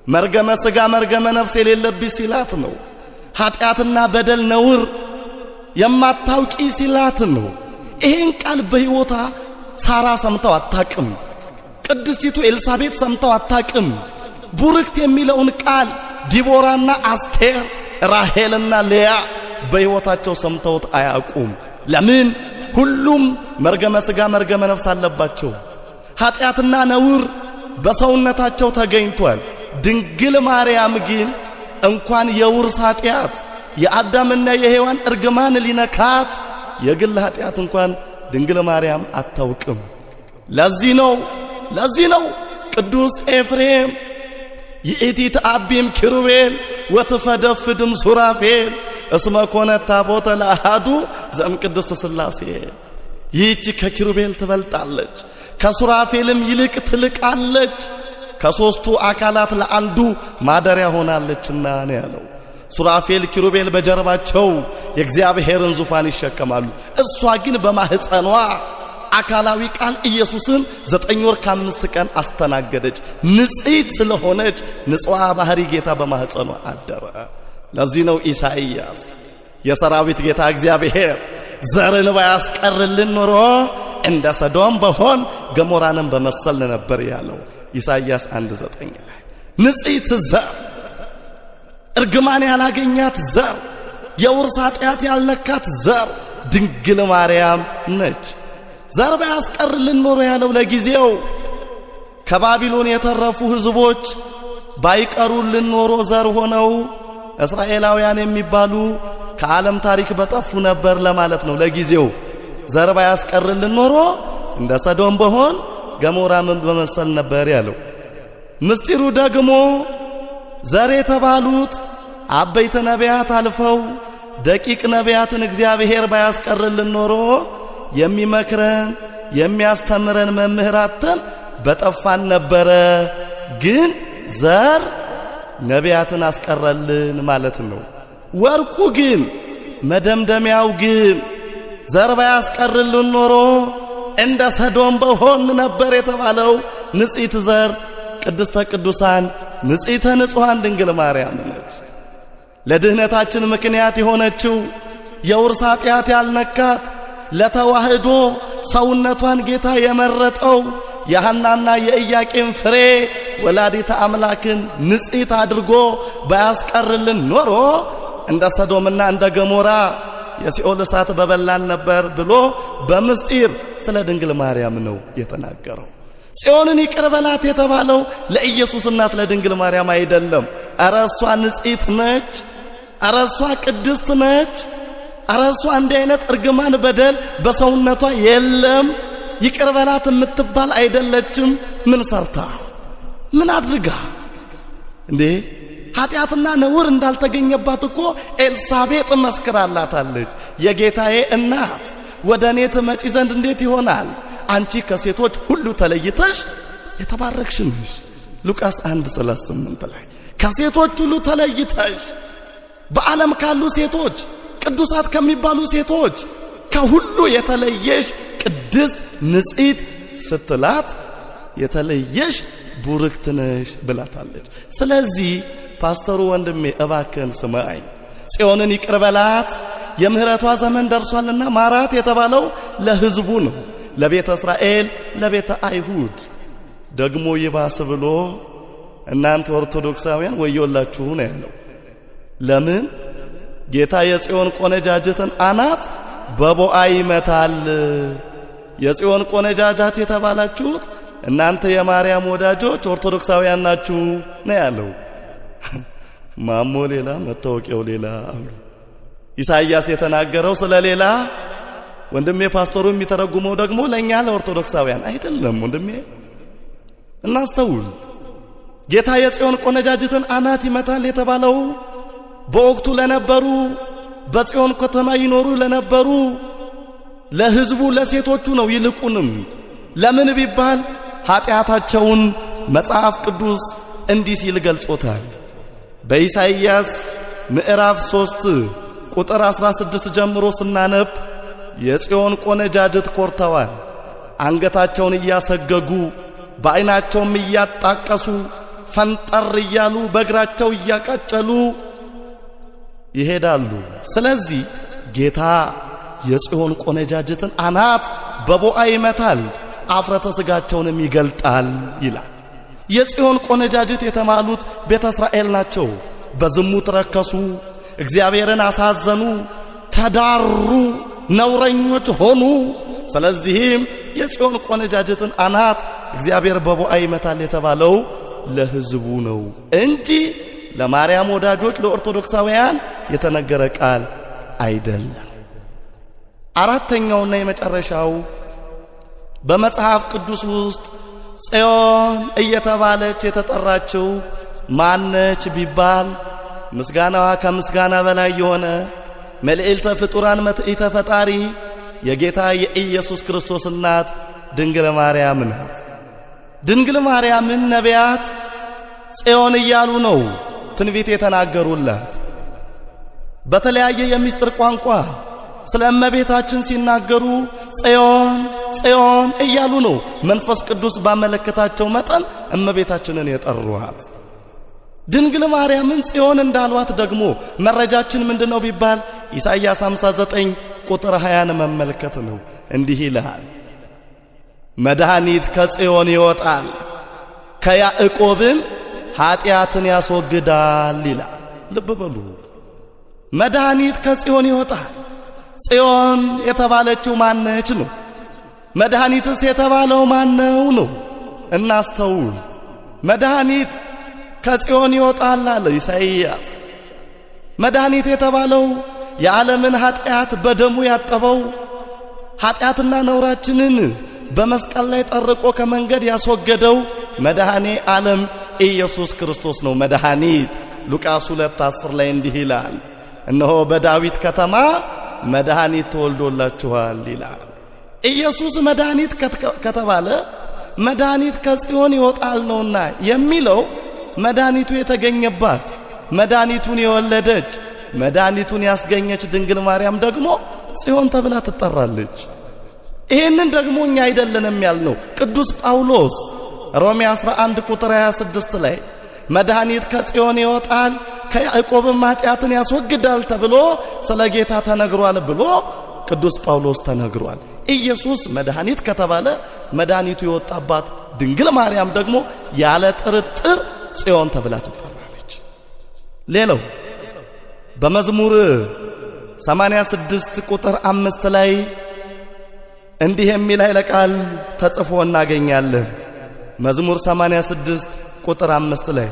መርገመ ሥጋ መርገመ ነፍስ የሌለብሽ ሲላት ነው። ኃጢአትና በደል ነውር የማታውቂ ሲላት ነው። ይሄን ቃል በሕይወታ ሳራ ሰምተው አታቅም። ቅድስቲቱ ኤልሳቤጥ ሰምተው አታቅም። ቡርክት የሚለውን ቃል ዲቦራና አስቴር፣ ራሄልና ሌያ በሕይወታቸው ሰምተውት አያቁም። ለምን? ሁሉም መርገመ ሥጋ መርገመ ነፍስ አለባቸው። ኃጢአትና ነውር በሰውነታቸው ተገኝቷል። ድንግል ማርያም ግን እንኳን የውርስ ኃጢአት የአዳምና የሔዋን እርግማን ሊነካት የግል ኃጢአት እንኳን ድንግል ማርያም አታውቅም። ለዚህ ነው ቅዱስ ኤፍሬም ይእቲ ተአቢም ኪሩቤል ወትፈደፍድም ሱራፌል እስመ ኮነት ታቦተ ለአሐዱ ዘእምቅድስት ሥላሴ። ይህች ከኪሩቤል ትበልጣለች፣ ከሱራፌልም ይልቅ ትልቃለች፣ ከሦስቱ አካላት ለአንዱ ማደሪያ ሆናለችና ነው ያለው። ሱራፌል ኪሩቤል በጀርባቸው የእግዚአብሔርን ዙፋን ይሸከማሉ። እሷ ግን በማህፀኗ አካላዊ ቃል ኢየሱስን 9 ወር ከ5 ቀን አስተናገደች። ንጽሕት ስለሆነች ንጹሕ ባህሪ ጌታ በማህፀኗ አደረ። ለዚህ ነው ኢሳይያስ የሰራዊት ጌታ እግዚአብሔር ዘርን ባያስቀርልን ኖሮ እንደ ሰዶም በሆን ገሞራንም በመሰልን ነበር ያለው ኢሳይያስ 1:9 ላይ። ንጽሕት ዘር፣ እርግማን ያላገኛት ዘር፣ የውርስ ኃጢአት ያልነካት ዘር ድንግል ማርያም ነች። ዘር ባያስቀርልን ኖሮ ያለው ለጊዜው ከባቢሎን የተረፉ ሕዝቦች ባይቀሩልን ኖሮ ዘር ሆነው እስራኤላውያን የሚባሉ ከዓለም ታሪክ በጠፉ ነበር ለማለት ነው። ለጊዜው ዘር ባያስቀርልን ኖሮ እንደ ሰዶም በሆን ገሞራምን በመሰል ነበር ያለው። ምስጢሩ ደግሞ ዘር የተባሉት አበይተ ነቢያት አልፈው ደቂቅ ነቢያትን እግዚአብሔር ባያስቀርልን ኖሮ የሚመክረን የሚያስተምረን መምህራትን በጠፋን ነበረ። ግን ዘር ነቢያትን አስቀረልን ማለት ነው። ወርቁ ግን መደምደሚያው ግን ዘር ባያስቀርልን ኖሮ እንደ ሰዶም በሆን ነበር የተባለው ንጽሕት ዘር ቅድስተ ቅዱሳን ንጽሕተ ንጹሐን ድንግል ማርያም ነች። ለድህነታችን ምክንያት የሆነችው የውርስ ኃጢአት ያልነካት ለተዋህዶ ሰውነቷን ጌታ የመረጠው የሐናና የኢያቄም ፍሬ ወላዲተ አምላክን ንጽሕት አድርጎ ባያስቀርልን ኖሮ እንደ ሰዶምና እንደ ገሞራ የሲኦል እሳት በበላን ነበር ብሎ በምስጢር ስለ ድንግል ማርያም ነው የተናገረው። ጽዮንን ይቅር በላት የተባለው ለኢየሱስ እናት ለድንግል ማርያም አይደለም። ኧረ እሷ ንጽሕት ነች፣ ኧረ እሷ ቅድስት ነች። አራሱ አንድ አይነት እርግማን በደል በሰውነቷ የለም ይቅር በላት የምትባል አይደለችም። ምን ሰርታ ምን አድርጋ እንዴ? ኃጢአትና ነውር እንዳልተገኘባት እኮ ኤልሳቤጥ መስክራላታለች። የጌታዬ እናት ወደኔ ትመጪ ዘንድ እንዴት ይሆናል? አንቺ ከሴቶች ሁሉ ተለይተሽ የተባረክሽ ነሽ። ሉቃስ 1:38 ላይ ከሴቶች ሁሉ ተለይተሽ በዓለም ካሉ ሴቶች ቅዱሳት ከሚባሉ ሴቶች ከሁሉ የተለየሽ ቅድስት ንጽሕት ስትላት የተለየሽ ቡርክት ነሽ ብላታለች። ስለዚህ ፓስተሩ ወንድሜ እባክህን ስማኝ፣ ጽዮንን ይቅር በላት የምህረቷ ዘመን ደርሷልና ማራት የተባለው ለሕዝቡ ነው፣ ለቤተ እስራኤል ለቤተ አይሁድ። ደግሞ ይባስ ብሎ እናንተ ኦርቶዶክሳውያን ወዮላችሁ ነው ያለው። ለምን? ጌታ የጽዮን ቆነጃጅትን አናት በቦአ ይመታል። የጽዮን ቆነጃጃት የተባላችሁት እናንተ የማርያም ወዳጆች ኦርቶዶክሳውያን ናችሁ ነው ያለው። ማሞ ሌላ መታወቂያው ሌላ አሉ። ኢሳይያስ የተናገረው ስለሌላ፣ ወንድሜ ፓስተሩ የሚተረጉመው ደግሞ ለኛ ለኦርቶዶክሳውያን አይደለም። ወንድሜ እናስተውል። ጌታ የጽዮን ቆነጃጅትን አናት ይመታል የተባለው በወቅቱ ለነበሩ በጽዮን ከተማ ይኖሩ ለነበሩ ለሕዝቡ ለሴቶቹ ነው። ይልቁንም ለምን ቢባል ኃጢአታቸውን መጽሐፍ ቅዱስ እንዲህ ሲል ገልጾታል። በኢሳይያስ ምዕራፍ 3 ቁጥር 16 ጀምሮ ስናነብ የጽዮን ቆነጃጅት ኮርተዋል፣ አንገታቸውን እያሰገጉ በዓይናቸውም እያጣቀሱ ፈንጠር እያሉ በእግራቸው እያቃጨሉ ይሄዳሉ። ስለዚህ ጌታ የጽዮን ቆነጃጅትን አናት በቦአ ይመታል፣ አፍረተ ሥጋቸውንም ይገልጣል ይላል። የጽዮን ቆነጃጅት የተባሉት ቤተ እስራኤል ናቸው። በዝሙት ረከሱ፣ እግዚአብሔርን አሳዘኑ፣ ተዳሩ፣ ነውረኞች ሆኑ። ስለዚህም የጽዮን ቆነጃጅትን አናት እግዚአብሔር በቦአ ይመታል የተባለው ለሕዝቡ ነው እንጂ ለማርያም ወዳጆች ለኦርቶዶክሳውያን የተነገረ ቃል አይደለም። አራተኛውና የመጨረሻው በመጽሐፍ ቅዱስ ውስጥ ጽዮን እየተባለች የተጠራችው ማነች ቢባል ምስጋናዋ ከምስጋና በላይ የሆነ መልዕልተ ፍጡራን መትዕተ ፈጣሪ የጌታ የኢየሱስ ክርስቶስ እናት ድንግል ማርያም ናት። ድንግል ማርያምን ነቢያት ጽዮን እያሉ ነው ትንቢት የተናገሩላት። በተለያየ የምስጢር ቋንቋ ስለ እመቤታችን ሲናገሩ ጽዮን ጽዮን እያሉ ነው መንፈስ ቅዱስ ባመለከታቸው መጠን እመቤታችንን የጠሯት። ድንግል ማርያምን ጽዮን እንዳሏት ደግሞ መረጃችን ምንድነው ቢባል ኢሳይያስ 59 ቁጥር 20 መመልከት ነው። እንዲህ ይላል፣ መድኃኒት ከጽዮን ይወጣል፣ ከያዕቆብም ኃጢአትን ያስወግዳል ይላል። ልብ በሉ፣ መድኃኒት ከጽዮን ይወጣል። ጽዮን የተባለችው ማነች ነው? መድኃኒትስ የተባለው ማነው ነው? እናስተውል። መድኃኒት ከጽዮን ይወጣል አለ ኢሳይያስ። መድኃኒት የተባለው የዓለምን ኃጢአት በደሙ ያጠበው ኃጢአትና ነውራችንን በመስቀል ላይ ጠርቆ ከመንገድ ያስወገደው መድኃኔ ዓለም ኢየሱስ ክርስቶስ ነው። መድኃኒት ሉቃስ 2:10 ላይ እንዲህ ይላል፣ እነሆ በዳዊት ከተማ መድኃኒት ተወልዶላችኋል ይላል። ኢየሱስ መድኃኒት ከተባለ መድኃኒት ከጽዮን ይወጣል ነውና የሚለው መድኃኒቱ የተገኘባት መድኃኒቱን የወለደች መድኃኒቱን ያስገኘች ድንግል ማርያም ደግሞ ጽዮን ተብላ ትጠራለች። ይህንን ደግሞ እኛ አይደለንም ያልነው ቅዱስ ጳውሎስ ሮሜ 11 ቁጥር 26 ላይ መድኃኒት ከጽዮን ይወጣል ከያዕቆብም ኃጢአትን ያስወግዳል ተብሎ ስለ ጌታ ተነግሯል ብሎ ቅዱስ ጳውሎስ ተነግሯል። ኢየሱስ መድኃኒት ከተባለ መድኃኒቱ የወጣባት ድንግል ማርያም ደግሞ ያለ ጥርጥር ጽዮን ተብላ ትጠራለች። ሌላው በመዝሙር 86 ቁጥር 5 ላይ እንዲህ የሚል ኃይለ ቃል ተጽፎ እናገኛለን። መዝሙር 86 ቁጥር 5 ላይ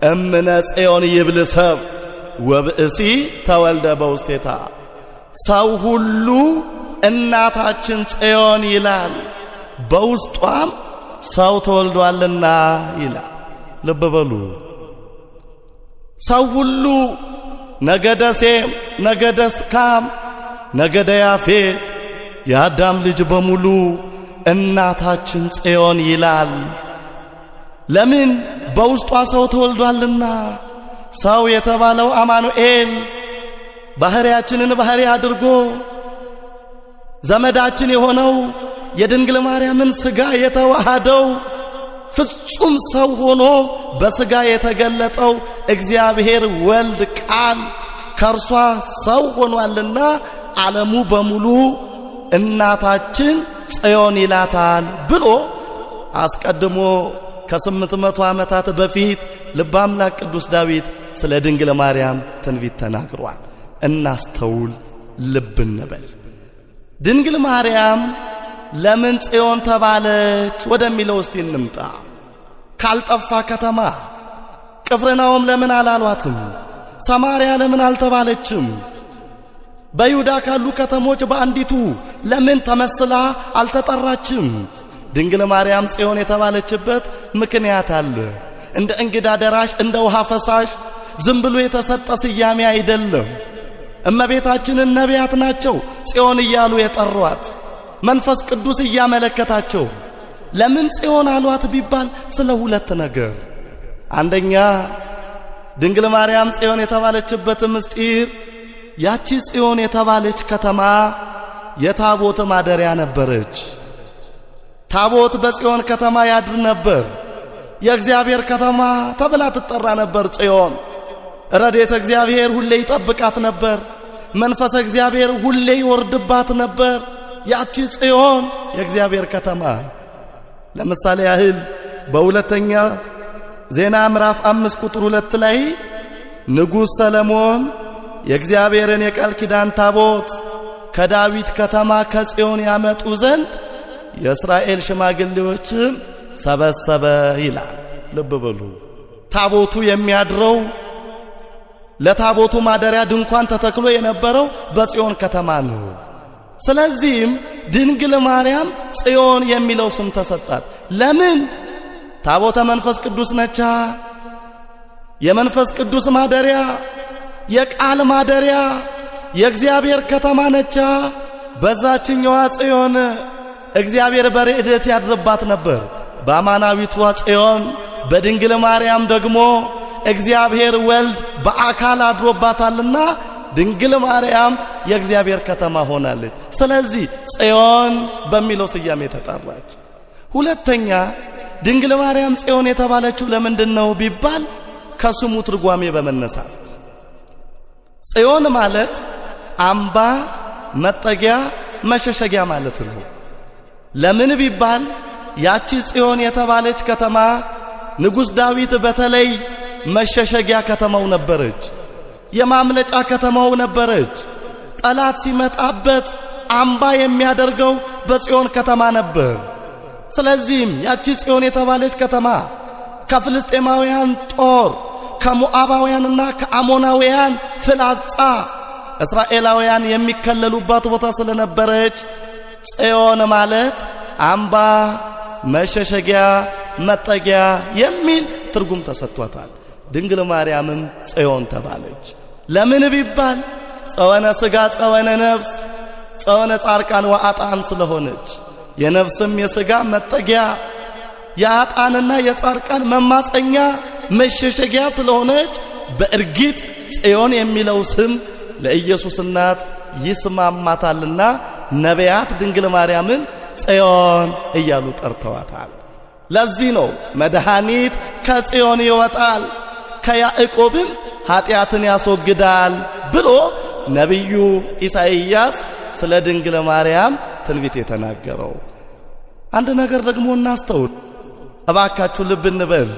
እምነ ጽዮን ይብል ሰብ ወብእሲ ተወልደ በውስቴታ ሰው ሁሉ እናታችን ጽዮን ይላል፣ በውስጧም ሰው ተወልዷልና ይላል። ልብ በሉ። ሰው ሁሉ ነገደ ሴም፣ ነገደ ካም፣ ነገደ ያፌት የአዳም ልጅ በሙሉ እናታችን ጽዮን ይላል። ለምን? በውስጧ ሰው ተወልዷልና። ሰው የተባለው አማኑኤል ባህሪያችንን ባህሪ አድርጎ ዘመዳችን የሆነው የድንግል ማርያምን ሥጋ የተዋሃደው ፍጹም ሰው ሆኖ በሥጋ የተገለጠው እግዚአብሔር ወልድ ቃል ከእርሷ ሰው ሆኗልና ዓለሙ በሙሉ እናታችን ጽዮን ይላታል ብሎ አስቀድሞ ከ800 ዓመታት በፊት ልበ አምላክ ቅዱስ ዳዊት ስለ ድንግል ማርያም ትንቢት ተናግሯል። እናስተውል፣ ልብ እንበል። ድንግል ማርያም ለምን ጽዮን ተባለች ወደሚለው እስቲ እንምጣ። ካልጠፋ ከተማ ቅፍርናሆም ለምን አላሏትም? ሰማርያ ለምን አልተባለችም? በይሁዳ ካሉ ከተሞች በአንዲቱ ለምን ተመስላ አልተጠራችም? ድንግል ማርያም ጽዮን የተባለችበት ምክንያት አለ። እንደ እንግዳ ደራሽ እንደ ውሃ ፈሳሽ ዝም ብሎ የተሰጠ ስያሜ አይደለም። እመቤታችንን ነቢያት ናቸው ጽዮን እያሉ የጠሯት፣ መንፈስ ቅዱስ እያመለከታቸው። ለምን ጽዮን አሏት ቢባል ስለ ሁለት ነገር። አንደኛ ድንግል ማርያም ጽዮን የተባለችበት ምስጢር ያቺ ጽዮን የተባለች ከተማ የታቦት ማደሪያ ነበረች። ታቦት በጽዮን ከተማ ያድር ነበር። የእግዚአብሔር ከተማ ተብላ ትጠራ ነበር ጽዮን። ረድኤተ እግዚአብሔር ሁሌ ይጠብቃት ነበር። መንፈስ እግዚአብሔር ሁሌ ይወርድባት ነበር። ያቺ ጽዮን የእግዚአብሔር ከተማ። ለምሳሌ ያህል በሁለተኛ ዜና ምዕራፍ 5 ቁጥር 2 ላይ ንጉሥ ሰለሞን የእግዚአብሔርን የቃል ኪዳን ታቦት ከዳዊት ከተማ ከጽዮን ያመጡ ዘንድ የእስራኤል ሽማግሌዎችን ሰበሰበ ይላል። ልብ በሉ። ታቦቱ የሚያድረው ለታቦቱ ማደሪያ ድንኳን ተተክሎ የነበረው በጽዮን ከተማ ነው። ስለዚህም ድንግል ማርያም ጽዮን የሚለው ስም ተሰጣት። ለምን? ታቦተ መንፈስ ቅዱስ ነቻ። የመንፈስ ቅዱስ ማደሪያ፣ የቃል ማደሪያ፣ የእግዚአብሔር ከተማ ነቻ። በዛችኛዋ ጽዮን እግዚአብሔር በረድኤት ያድርባት ነበር። በአማናዊቷ ጽዮን በድንግል ማርያም ደግሞ እግዚአብሔር ወልድ በአካል አድሮባታልና ድንግል ማርያም የእግዚአብሔር ከተማ ሆናለች። ስለዚህ ጽዮን በሚለው ስያሜ ተጠራች። ሁለተኛ ድንግል ማርያም ጽዮን የተባለችው ለምንድነው ቢባል ከስሙ ትርጓሜ በመነሳት ጽዮን ማለት አምባ፣ መጠጊያ፣ መሸሸጊያ ማለት ነው። ለምን ቢባል ያቺ ጽዮን የተባለች ከተማ ንጉሥ ዳዊት በተለይ መሸሸጊያ ከተማው ነበረች። የማምለጫ ከተማው ነበረች። ጠላት ሲመጣበት አምባ የሚያደርገው በጽዮን ከተማ ነበር። ስለዚህም ያቺ ጽዮን የተባለች ከተማ ከፍልስጤማውያን ጦር፣ ከሞዓባውያንና ከአሞናውያን ፍላጻ እስራኤላውያን የሚከለሉባት ቦታ ስለነበረች ጽዮን ማለት አምባ፣ መሸሸጊያ፣ መጠጊያ የሚል ትርጉም ተሰጥቷታል። ድንግል ማርያምም ጽዮን ተባለች። ለምን ቢባል ጸወነ ሥጋ ጸወነ ነፍስ ጸወነ ጻርቃን ወአጣን ስለሆነች የነፍስም የሥጋ መጠጊያ የአጣንና የጻርቃን መማፀኛ መሸሸጊያ ስለሆነች በእርግጥ ጽዮን የሚለው ስም ለኢየሱስ እናት ይስማማታልና ነቢያት ድንግል ማርያምን ጽዮን እያሉ ጠርተዋታል። ለዚህ ነው መድኃኒት ከጽዮን ይወጣል ከያዕቆብም ኃጢአትን ያስወግዳል ብሎ ነቢዩ ኢሳይያስ ስለ ድንግል ማርያም ትንቢት የተናገረው። አንድ ነገር ደግሞ እናስተውል እባካችሁ፣ ልብ እንበል።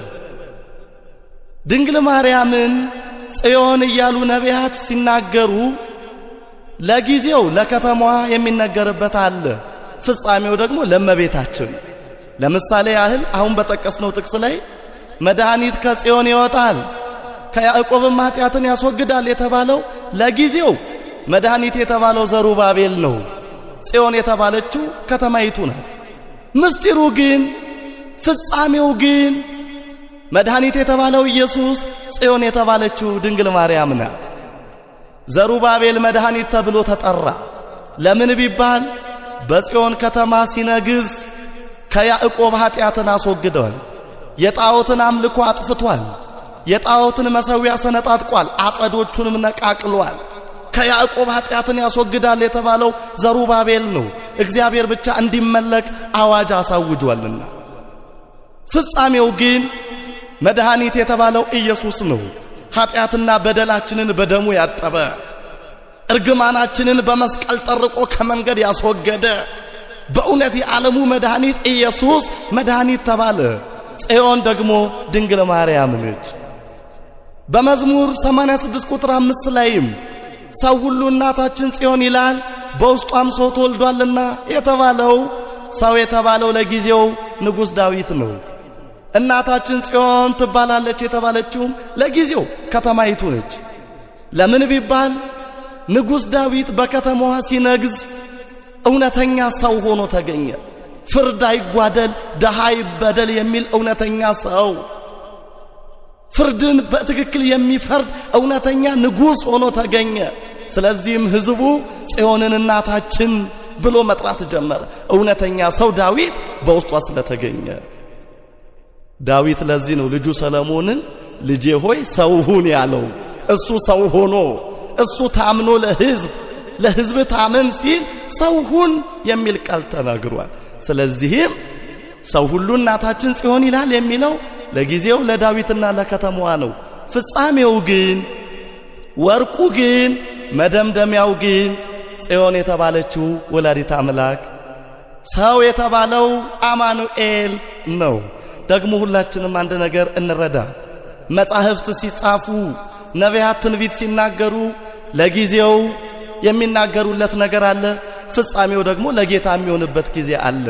ድንግል ማርያምን ጽዮን እያሉ ነቢያት ሲናገሩ ለጊዜው ለከተማዋ የሚነገርበት አለ፣ ፍጻሜው ደግሞ ለእመቤታችን። ለምሳሌ ያህል አሁን በጠቀስነው ጥቅስ ላይ መድኃኒት ከጽዮን ይወጣል ከያዕቆብም ኃጢአትን ያስወግዳል የተባለው ለጊዜው መድኃኒት የተባለው ዘሩባቤል ነው። ጽዮን የተባለችው ከተማይቱ ናት። ምስጢሩ ግን ፍጻሜው ግን መድኃኒት የተባለው ኢየሱስ፣ ጽዮን የተባለችው ድንግል ማርያም ናት። ዘሩባቤል መድኃኒት ተብሎ ተጠራ። ለምን ቢባል በጽዮን ከተማ ሲነግስ ከያዕቆብ ኃጢአትን አስወግደዋል። የጣዖትን አምልኮ አጥፍቷል። የጣዖትን መሠዊያ ሰነጣጥቋል። አጸዶቹንም ነቃቅሏል። ከያዕቆብ ኃጢአትን ያስወግዳል የተባለው ዘሩባቤል ነው። እግዚአብሔር ብቻ እንዲመለክ አዋጅ አሳውጇልና። ፍጻሜው ግን መድኃኒት የተባለው ኢየሱስ ነው። ኃጢአትና በደላችንን በደሙ ያጠበ፣ እርግማናችንን በመስቀል ጠርቆ ከመንገድ ያስወገደ በእውነት የዓለሙ መድኃኒት ኢየሱስ መድኃኒት ተባለ። ጽዮን ደግሞ ድንግል ማርያም ነች። በመዝሙር 86 ቁጥር 5 ላይም ሰው ሁሉ እናታችን ጽዮን ይላል በውስጧም ሰው ተወልዷልና የተባለው ሰው የተባለው ለጊዜው ንጉሥ ዳዊት ነው። እናታችን ጽዮን ትባላለች የተባለችውም ለጊዜው ከተማይቱ ነች። ለምን ቢባል ንጉሥ ዳዊት በከተማዋ ሲነግዝ እውነተኛ ሰው ሆኖ ተገኘ። ፍርድ አይጓደል፣ ደሃ ይበደል የሚል እውነተኛ ሰው፣ ፍርድን በትክክል የሚፈርድ እውነተኛ ንጉሥ ሆኖ ተገኘ። ስለዚህም ሕዝቡ ጽዮንን እናታችን ብሎ መጥራት ጀመረ። እውነተኛ ሰው ዳዊት በውስጧ ስለተገኘ። ዳዊት ለዚህ ነው ልጁ ሰለሞንን ልጄ ሆይ ሰው ሁን ያለው። እሱ ሰው ሆኖ እሱ ታምኖ ለሕዝብ ታመን ሲል ሰው ሁን የሚል ቃል ተናግሯል። ስለዚህም ሰው ሁሉ እናታችን ጽዮን ይላል የሚለው ለጊዜው ለዳዊትና ለከተማዋ ነው። ፍጻሜው ግን ወርቁ ግን መደምደሚያው ግን ጽዮን የተባለችው ወላዲተ አምላክ፣ ሰው የተባለው አማኑኤል ነው። ደግሞ ሁላችንም አንድ ነገር እንረዳ። መጻሕፍት ሲጻፉ፣ ነቢያት ትንቢት ሲናገሩ ለጊዜው የሚናገሩለት ነገር አለ። ፍጻሜው ደግሞ ለጌታ የሚሆንበት ጊዜ አለ።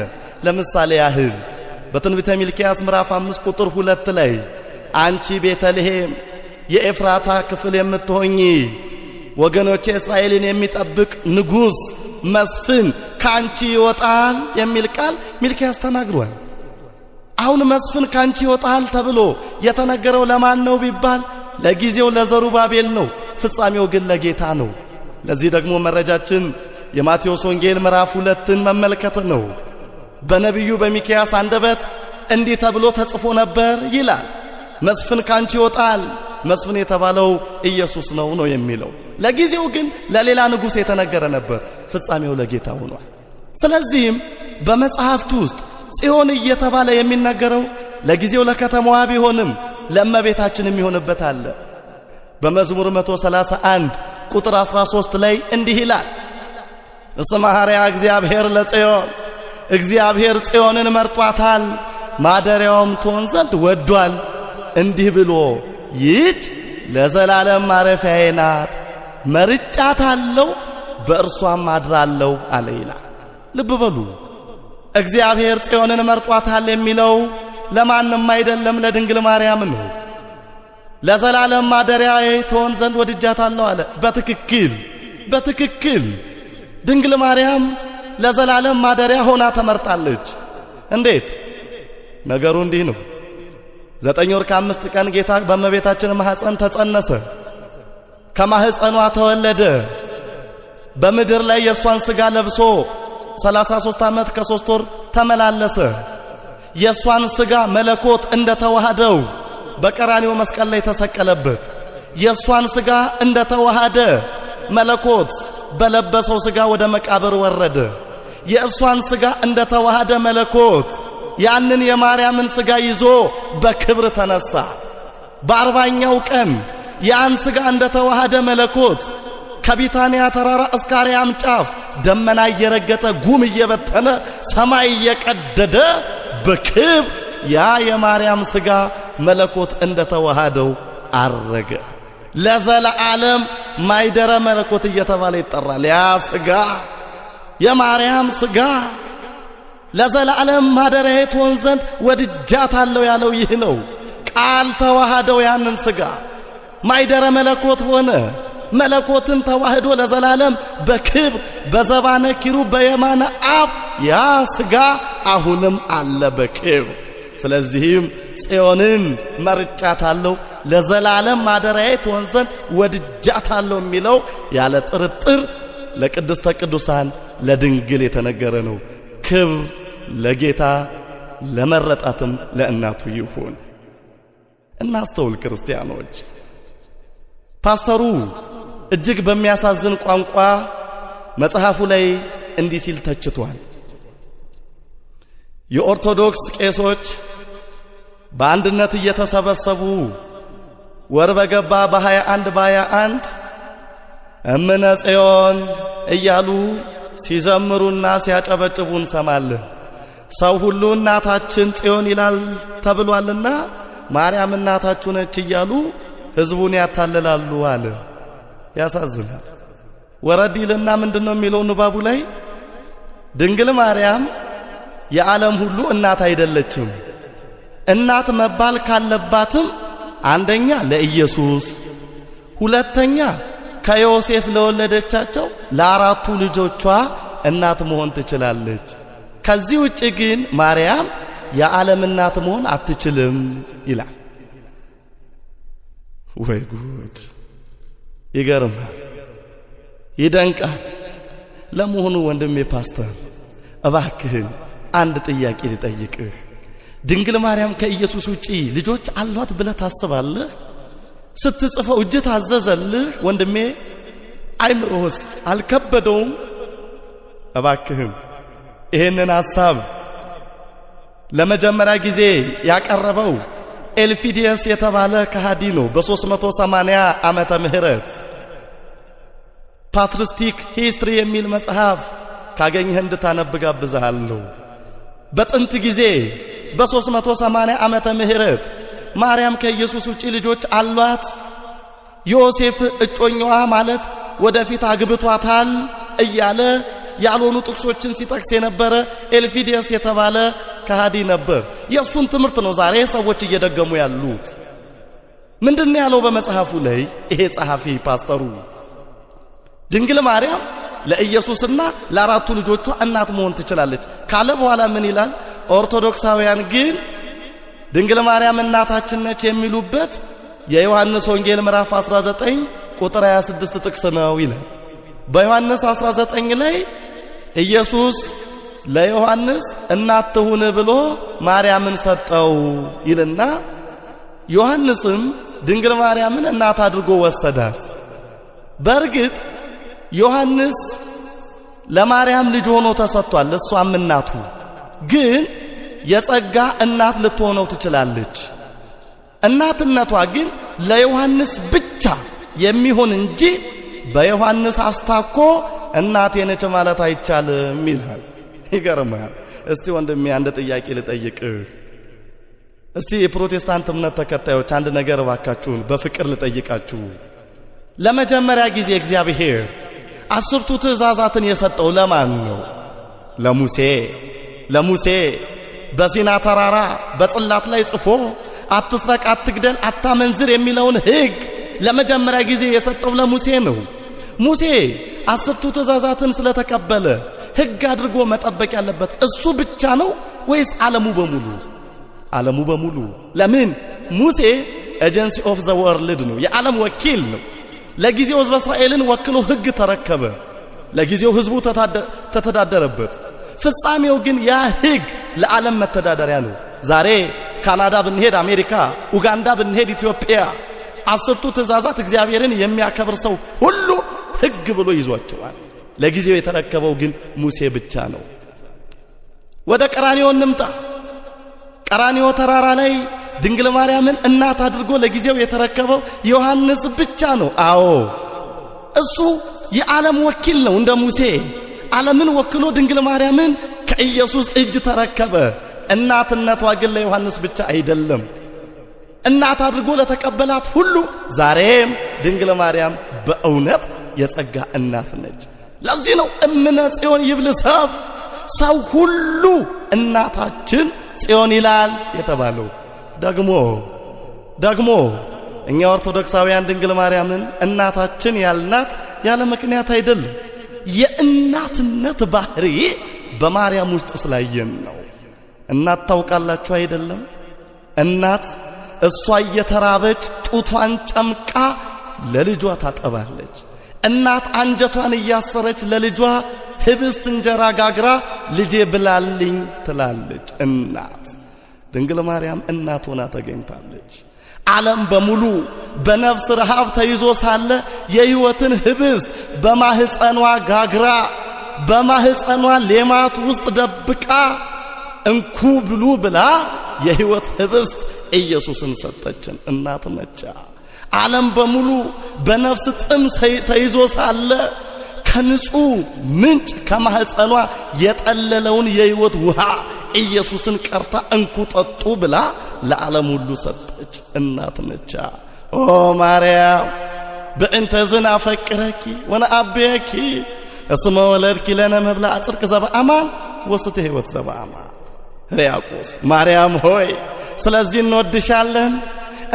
ለምሳሌ ያህል በትንቢተ ሚልክያስ ምዕራፍ 5 ቁጥር 2 ላይ አንቺ ቤተልሔም የኤፍራታ ክፍል የምትሆኚ ወገኖቼ እስራኤልን የሚጠብቅ ንጉሥ መስፍን ካንቺ ይወጣል የሚል ቃል ሚልክያስ ተናግሯል። አሁን መስፍን ካንቺ ይወጣል ተብሎ የተነገረው ለማን ነው ቢባል ለጊዜው ለዘሩባቤል ነው። ፍጻሜው ግን ለጌታ ነው። ለዚህ ደግሞ መረጃችን የማቴዎስ ወንጌል ምዕራፍ 2ን መመልከት ነው። በነቢዩ በሚክያስ አንደበት እንዲህ ተብሎ ተጽፎ ነበር ይላል። መስፍን ካንቺ ይወጣል። መስፍን የተባለው ኢየሱስ ነው የሚለው። ለጊዜው ግን ለሌላ ንጉሥ የተነገረ ነበር። ፍጻሜው ለጌታ ሆኗል። ስለዚህም በመጽሐፍቱ ውስጥ ጽዮን እየተባለ የሚነገረው ለጊዜው ለከተማዋ ቢሆንም ለእመቤታችን የሚሆንበት አለ። በመዝሙር 131 ቁጥር 13 ላይ እንዲህ ይላል፣ እስመ ሐረያ እግዚአብሔር ለጽዮን፣ እግዚአብሔር ጽዮንን መርጧታል፣ ማደሪያውም ትሆን ዘንድ ወዷል። እንዲህ ብሎ ይህች ለዘላለም ማረፊያዬ ናት፣ መርጫታለሁ፣ በእርሷም አድራለሁ አለ ይላል። ልብ በሉ፣ እግዚአብሔር ጽዮንን መርጧታል የሚለው ለማንም አይደለም፣ ለድንግል ማርያም ነው። ለዘላለም ማደሪያዬ ትሆን ዘንድ ወድጃታለሁ አለ። በትክክል ድንግል ማርያም ለዘላለም ማደሪያ ሆና ተመርጣለች። እንዴት? ነገሩ እንዲህ ነው። 9 ወር ከ5 ቀን ጌታ በእመቤታችን ማኅፀን ተጸነሰ። ከማኅፀኗ ተወለደ። በምድር ላይ የእሷን ሥጋ ለብሶ 33 ዓመት ከ3 ወር ተመላለሰ። የእሷን ሥጋ መለኮት እንደ ተዋሃደው በቀራንዮ መስቀል ላይ ተሰቀለበት። የእሷን ሥጋ እንደ ተዋሃደ መለኮት በለበሰው ሥጋ ወደ መቃብር ወረደ። የእሷን ሥጋ እንደ ተዋሃደ መለኮት ያንን የማርያምን ሥጋ ይዞ በክብር ተነሳ። በ40ኛው ቀን ያን ሥጋ እንደ ተዋሃደ መለኮት ከቢታንያ ተራራ እስከ አርያም ጫፍ ደመና እየረገጠ ጉም እየበተነ ሰማይ እየቀደደ በክብር ያ የማርያም ሥጋ መለኮት እንደ ተዋሃደው አረገ። ለዘላለም ማይደረ መለኮት እየተባለ ይጠራል። ያ ሥጋ የማርያም ሥጋ ለዘላለም ማደሪያዬ ትሆን ዘንድ ወድጃታለሁ ያለው ይህ ነው። ቃል ተዋሃደው ያንን ሥጋ ማይደረ መለኮት ሆነ። መለኮትን ተዋህዶ ለዘላለም በክብር በዘባነ ኪሩብ በየማነ አብ ያ ሥጋ አሁንም አለ በክብር። ስለዚህም ጽዮንን መርጫታለሁ ለዘላለም ማደሪያዬ ትሆን ዘንድ ወድጃታለሁ የሚለው ያለ ጥርጥር ለቅድስተ ቅዱሳን ለድንግል የተነገረ ነው። ክብር ለጌታ ለመረጣትም ለእናቱ ይሁን። እናስተውል ክርስቲያኖች። ፓስተሩ እጅግ በሚያሳዝን ቋንቋ መጽሐፉ ላይ እንዲህ ሲል ተችቷል። የኦርቶዶክስ ቄሶች በአንድነት እየተሰበሰቡ ወር በገባ በ21 እምነ ጽዮን እያሉ ሲዘምሩና ሲያጨበጭቡ እንሰማለን። ሰው ሁሉ እናታችን ጽዮን ይላል ተብሏልና ማርያም እናታችሁ ነች እያሉ ሕዝቡን ያታልላሉ አለ። ያሳዝናል። ወረድ ይልና ምንድነው የሚለው ንባቡ ላይ? ድንግል ማርያም የዓለም ሁሉ እናት አይደለችም። እናት መባል ካለባትም አንደኛ ለኢየሱስ፣ ሁለተኛ ከዮሴፍ ለወለደቻቸው ለአራቱ ልጆቿ እናት መሆን ትችላለች። ከዚህ ውጭ ግን ማርያም የዓለም እናት መሆን አትችልም ይላል። ወይ ጉድ! ይገርማል፣ ይደንቃል። ለመሆኑ ወንድሜ ፓስተር እባክህን አንድ ጥያቄ ልጠይቅህ። ድንግል ማርያም ከኢየሱስ ውጪ ልጆች አሏት ብለህ ታስባለህ? ስትጽፈው እጅ ታዘዘልህ? ወንድሜ አይምሮስ አልከበደውም? እባክህን ይሄንን ሐሳብ ለመጀመሪያ ጊዜ ያቀረበው ኤልፊዲየስ የተባለ ከሃዲ ነው። በ380 ዓመተ ምህረት ፓትሪስቲክ ሂስትሪ የሚል መጽሐፍ ካገኘህ እንድታነብ ጋብዝሃለሁ። በጥንት ጊዜ በ380 ዓመተ ምህረት ማርያም ከኢየሱስ ውጪ ልጆች አሏት፣ ዮሴፍ እጮኛዋ ማለት ወደፊት አግብቷታል እያለ ያልሆኑ ጥቅሶችን ሲጠቅስ የነበረ ኤልፊዲየስ የተባለ ከሃዲ ነበር። የእሱን ትምህርት ነው ዛሬ ሰዎች እየደገሙ ያሉት። ምንድነው ያለው በመጽሐፉ ላይ? ይሄ ጸሐፊ ፓስተሩ ድንግል ማርያም ለኢየሱስና ለአራቱ ልጆቿ እናት መሆን ትችላለች ካለ በኋላ ምን ይላል? ኦርቶዶክሳውያን ግን ድንግል ማርያም እናታችን ነች የሚሉበት የዮሐንስ ወንጌል ምዕራፍ 19 ቁጥር 26 ጥቅስ ነው ይላል። በዮሐንስ 19 ላይ ኢየሱስ ለዮሐንስ እናት ትሁን ብሎ ማርያምን ሰጠው ይልና ዮሐንስም ድንግል ማርያምን እናት አድርጎ ወሰዳት። በእርግጥ ዮሐንስ ለማርያም ልጅ ሆኖ ተሰጥቷል፣ እሷም እናቱ። ግን የጸጋ እናት ልትሆነው ትችላለች። እናትነቷ ግን ለዮሐንስ ብቻ የሚሆን እንጂ በዮሐንስ አስታኮ እናቴ ነች ማለት አይቻልም ይላል። ይገርማል። እስቲ ወንድሜ አንድ ጥያቄ ልጠይቅህ። እስቲ የፕሮቴስታንት እምነት ተከታዮች አንድ ነገር እባካችሁን በፍቅር ልጠይቃችሁ። ለመጀመሪያ ጊዜ እግዚአብሔር 10ቱ ትእዛዛትን የሰጠው ለማን ነው? ለሙሴ በሲና ተራራ በጽላት ላይ ጽፎ አትስረቅ፣ አትግደል፣ አታመንዝር የሚለውን ሕግ ለመጀመሪያ ጊዜ የሰጠው ለሙሴ ነው። ሙሴ 10ቱ ትእዛዛትን ስለተቀበለ ሕግ አድርጎ መጠበቅ ያለበት እሱ ብቻ ነው ወይስ ዓለሙ በሙሉ? ዓለሙ በሙሉ። ለምን? ሙሴ ኤጀንሲ ኦፍ ዘ ወርልድ ነው፣ የዓለም ወኪል ነው። ለጊዜው ሕዝበ እስራኤልን ወክሎ ሕግ ተረከበ። ለጊዜው ሕዝቡ ተተዳደረበት። ፍጻሜው ግን ያ ሕግ ለዓለም መተዳደሪያ ነው። ዛሬ ካናዳ ብንሄድ፣ አሜሪካ፣ ኡጋንዳ ብንሄድ፣ ኢትዮጵያ 10ቱ ትእዛዛት እግዚአብሔርን የሚያከብር ሰው ሁሉ ሕግ ብሎ ይዟቸዋል። ለጊዜው የተረከበው ግን ሙሴ ብቻ ነው። ወደ ቀራንዮ እንምጣ። ቀራንዮ ተራራ ላይ ድንግል ማርያምን እናት አድርጎ ለጊዜው የተረከበው ዮሐንስ ብቻ ነው። አዎ እሱ የዓለም ወኪል ነው። እንደ ሙሴ ዓለምን ወክሎ ድንግል ማርያምን ከኢየሱስ እጅ ተረከበ። እናትነቷ ግን ለዮሐንስ ብቻ አይደለም። እናት አድርጎ ለተቀበላት ሁሉ ዛሬም ድንግል ማርያም በእውነት የጸጋ እናት ነች። ለዚህ ነው እምነ ጽዮን ይብል ሰብ፣ ሰው ሁሉ እናታችን ጽዮን ይላል የተባለው። ደግሞ እኛ ኦርቶዶክሳውያን ድንግል ማርያምን እናታችን ያልናት ያለ ምክንያት አይደለም። የእናትነት ባህሪ በማርያም ውስጥ ስላየን ነው። እናት ታውቃላችሁ አይደለም? እናት እሷ እየተራበች ጡቷን ጨምቃ ለልጇ ታጠባለች። እናት አንጀቷን እያሰረች ለልጇ ህብስት እንጀራ ጋግራ ልጄ ብላልኝ ትላለች። እናት ድንግል ማርያም እናት ሆና ተገኝታለች። ዓለም በሙሉ በነፍስ ረሃብ ተይዞ ሳለ የሕይወትን ህብስት በማህፀኗ ጋግራ በማህፀኗ ሌማት ውስጥ ደብቃ እንኩ ብሉ ብላ የሕይወት ህብስት ኢየሱስን ሰጠችን። እናት ነች። ዓለም በሙሉ በነፍስ ጥም ተይዞ ሳለ ከንጹህ ምንጭ ከማህፀኗ የጠለለውን የሕይወት ውሃ ኢየሱስን ቀርታ እንኩ ጠጡ ብላ ለዓለም ሁሉ ሰጠች። እናት ነች። ኦ ማርያም በእንተ ዝና ፈቅረኪ ወነአብየኪ እስመ ወለድኪ ለነ መብልዐ ጽድቅ ዘበአማን ወስተ ሕይወት ዘበአማን። ሕርያቆስ ማርያም ሆይ ስለዚህ እንወድሻለን፣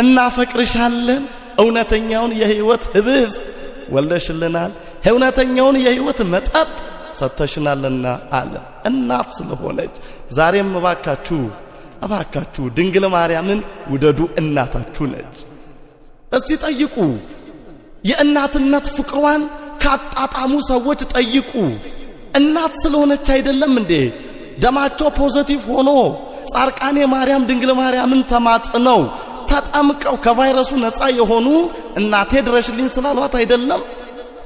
እናፈቅርሻለን። እውነተኛውን የሕይወት ህብስት ወልደሽልናል፣ እውነተኛውን የሕይወት መጠጥ ሰጥተሽናልና አለ። እናት ስለሆነች ዛሬም እባካችሁ ድንግል ማርያምን ውደዱ። እናታችሁ ነች። እስቲ ጠይቁ፣ የእናትነት ፍቅሯን ካጣጣሙ ሰዎች ጠይቁ። እናት ስለሆነች አይደለም እንዴ ደማቸው ፖዚቲቭ ሆኖ ጻርቃኔ ማርያም ድንግል ማርያምን ተማጽነው ተጠምቀው ከቫይረሱ ነፃ የሆኑ እናቴ ድረሽልኝ ስላሏት አይደለም?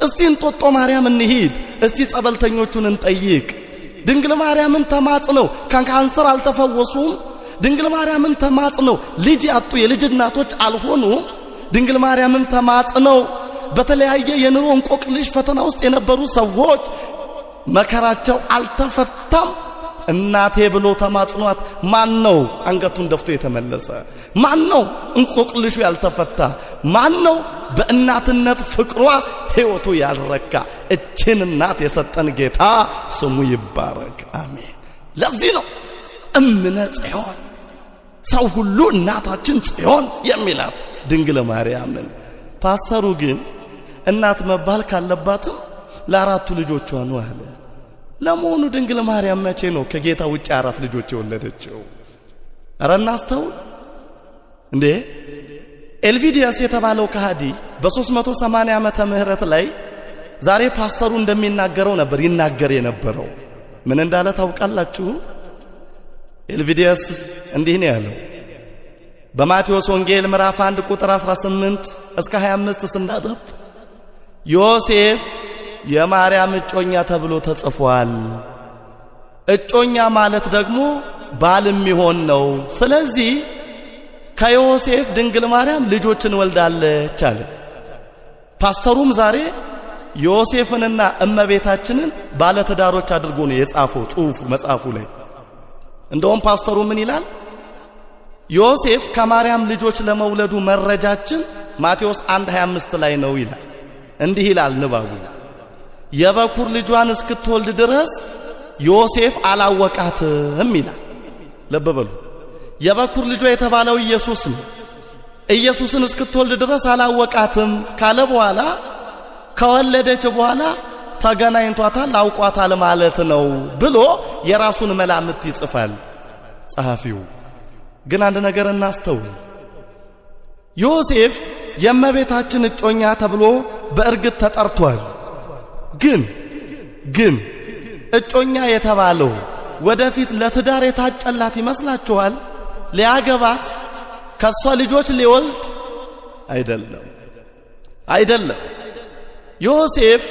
እስቲ እንጦጦ ማርያም እንሂድ፣ እስቲ ጸበልተኞቹን እንጠይቅ። ድንግል ማርያምን ተማጽነው ከካንሰር አልተፈወሱም? ድንግል ማርያምን ተማጽነው ልጅ ያጡ የልጅ እናቶች አልሆኑም? ድንግል ማርያምን ተማጽነው በተለያየ የኑሮ እንቆቅልሽ ፈተና ውስጥ የነበሩ ሰዎች መከራቸው አልተፈታም? እናቴ ብሎ ተማጽኗት ማን ነው አንገቱን ደፍቶ የተመለሰ? ማን ነው እንቆቅልሹ ያልተፈታ? ማን ነው በእናትነት ፍቅሯ ሕይወቱ ያልረካ? እችን እናት የሰጠን ጌታ ስሙ ይባረክ፣ አሜን። ለዚህ ነው እምነ ጽዮን ሰው ሁሉ እናታችን ጽዮን የሚላት ድንግል ማርያምን። ፓስተሩ ግን እናት መባል ካለባትም ለአራቱ ልጆቿ ነው አለ። ለመሆኑ ድንግል ማርያም መቼ ነው ከጌታ ውጭ 4 ልጆች የወለደችው? ኧረ እናስተውል እንዴ! ኤልቪዲያስ የተባለው ከሃዲ በ380 ዓመተ ምህረት ላይ ዛሬ ፓስተሩ እንደሚናገረው ነበር ይናገር የነበረው። ምን እንዳለ ታውቃላችሁ? ኤልቪዲያስ እንዲህ ነው ያለው በማቴዎስ ወንጌል ምዕራፍ 1 ቁጥር 18 እስከ 25 ስናጠፍ ዮሴፍ የማርያም እጮኛ ተብሎ ተጽፏል። እጮኛ ማለት ደግሞ ባልም ይሆን ነው። ስለዚህ ከዮሴፍ ድንግል ማርያም ልጆችን ወልዳለች አለ። ፓስተሩም ዛሬ ዮሴፍንና እመቤታችንን ባለትዳሮች አድርጎ ነው የጻፈው ጽሑፍ መጽሐፉ ላይ። እንደውም ፓስተሩ ምን ይላል? ዮሴፍ ከማርያም ልጆች ለመውለዱ መረጃችን ማቴዎስ 1:25 ላይ ነው ይላል። እንዲህ ይላል ንባቡ የበኩር ልጇን እስክትወልድ ድረስ ዮሴፍ አላወቃትም ይላል። ልብ በሉ የበኩር ልጇ የተባለው ኢየሱስ ነው። ኢየሱስን እስክትወልድ ድረስ አላወቃትም ካለ በኋላ ከወለደች በኋላ ተገናኝቷታል አውቋታል ማለት ነው ብሎ የራሱን መላምት ይጽፋል ጸሐፊው። ግን አንድ ነገር እናስተውል። ዮሴፍ የእመቤታችን እጮኛ ተብሎ በእርግጥ ተጠርቷል። ግን እጮኛ የተባለው ወደፊት ለትዳር የታጨላት ይመስላችኋል? ሊያገባት ከሷ ልጆች ሊወልድ አይደለም። ዮሴፍ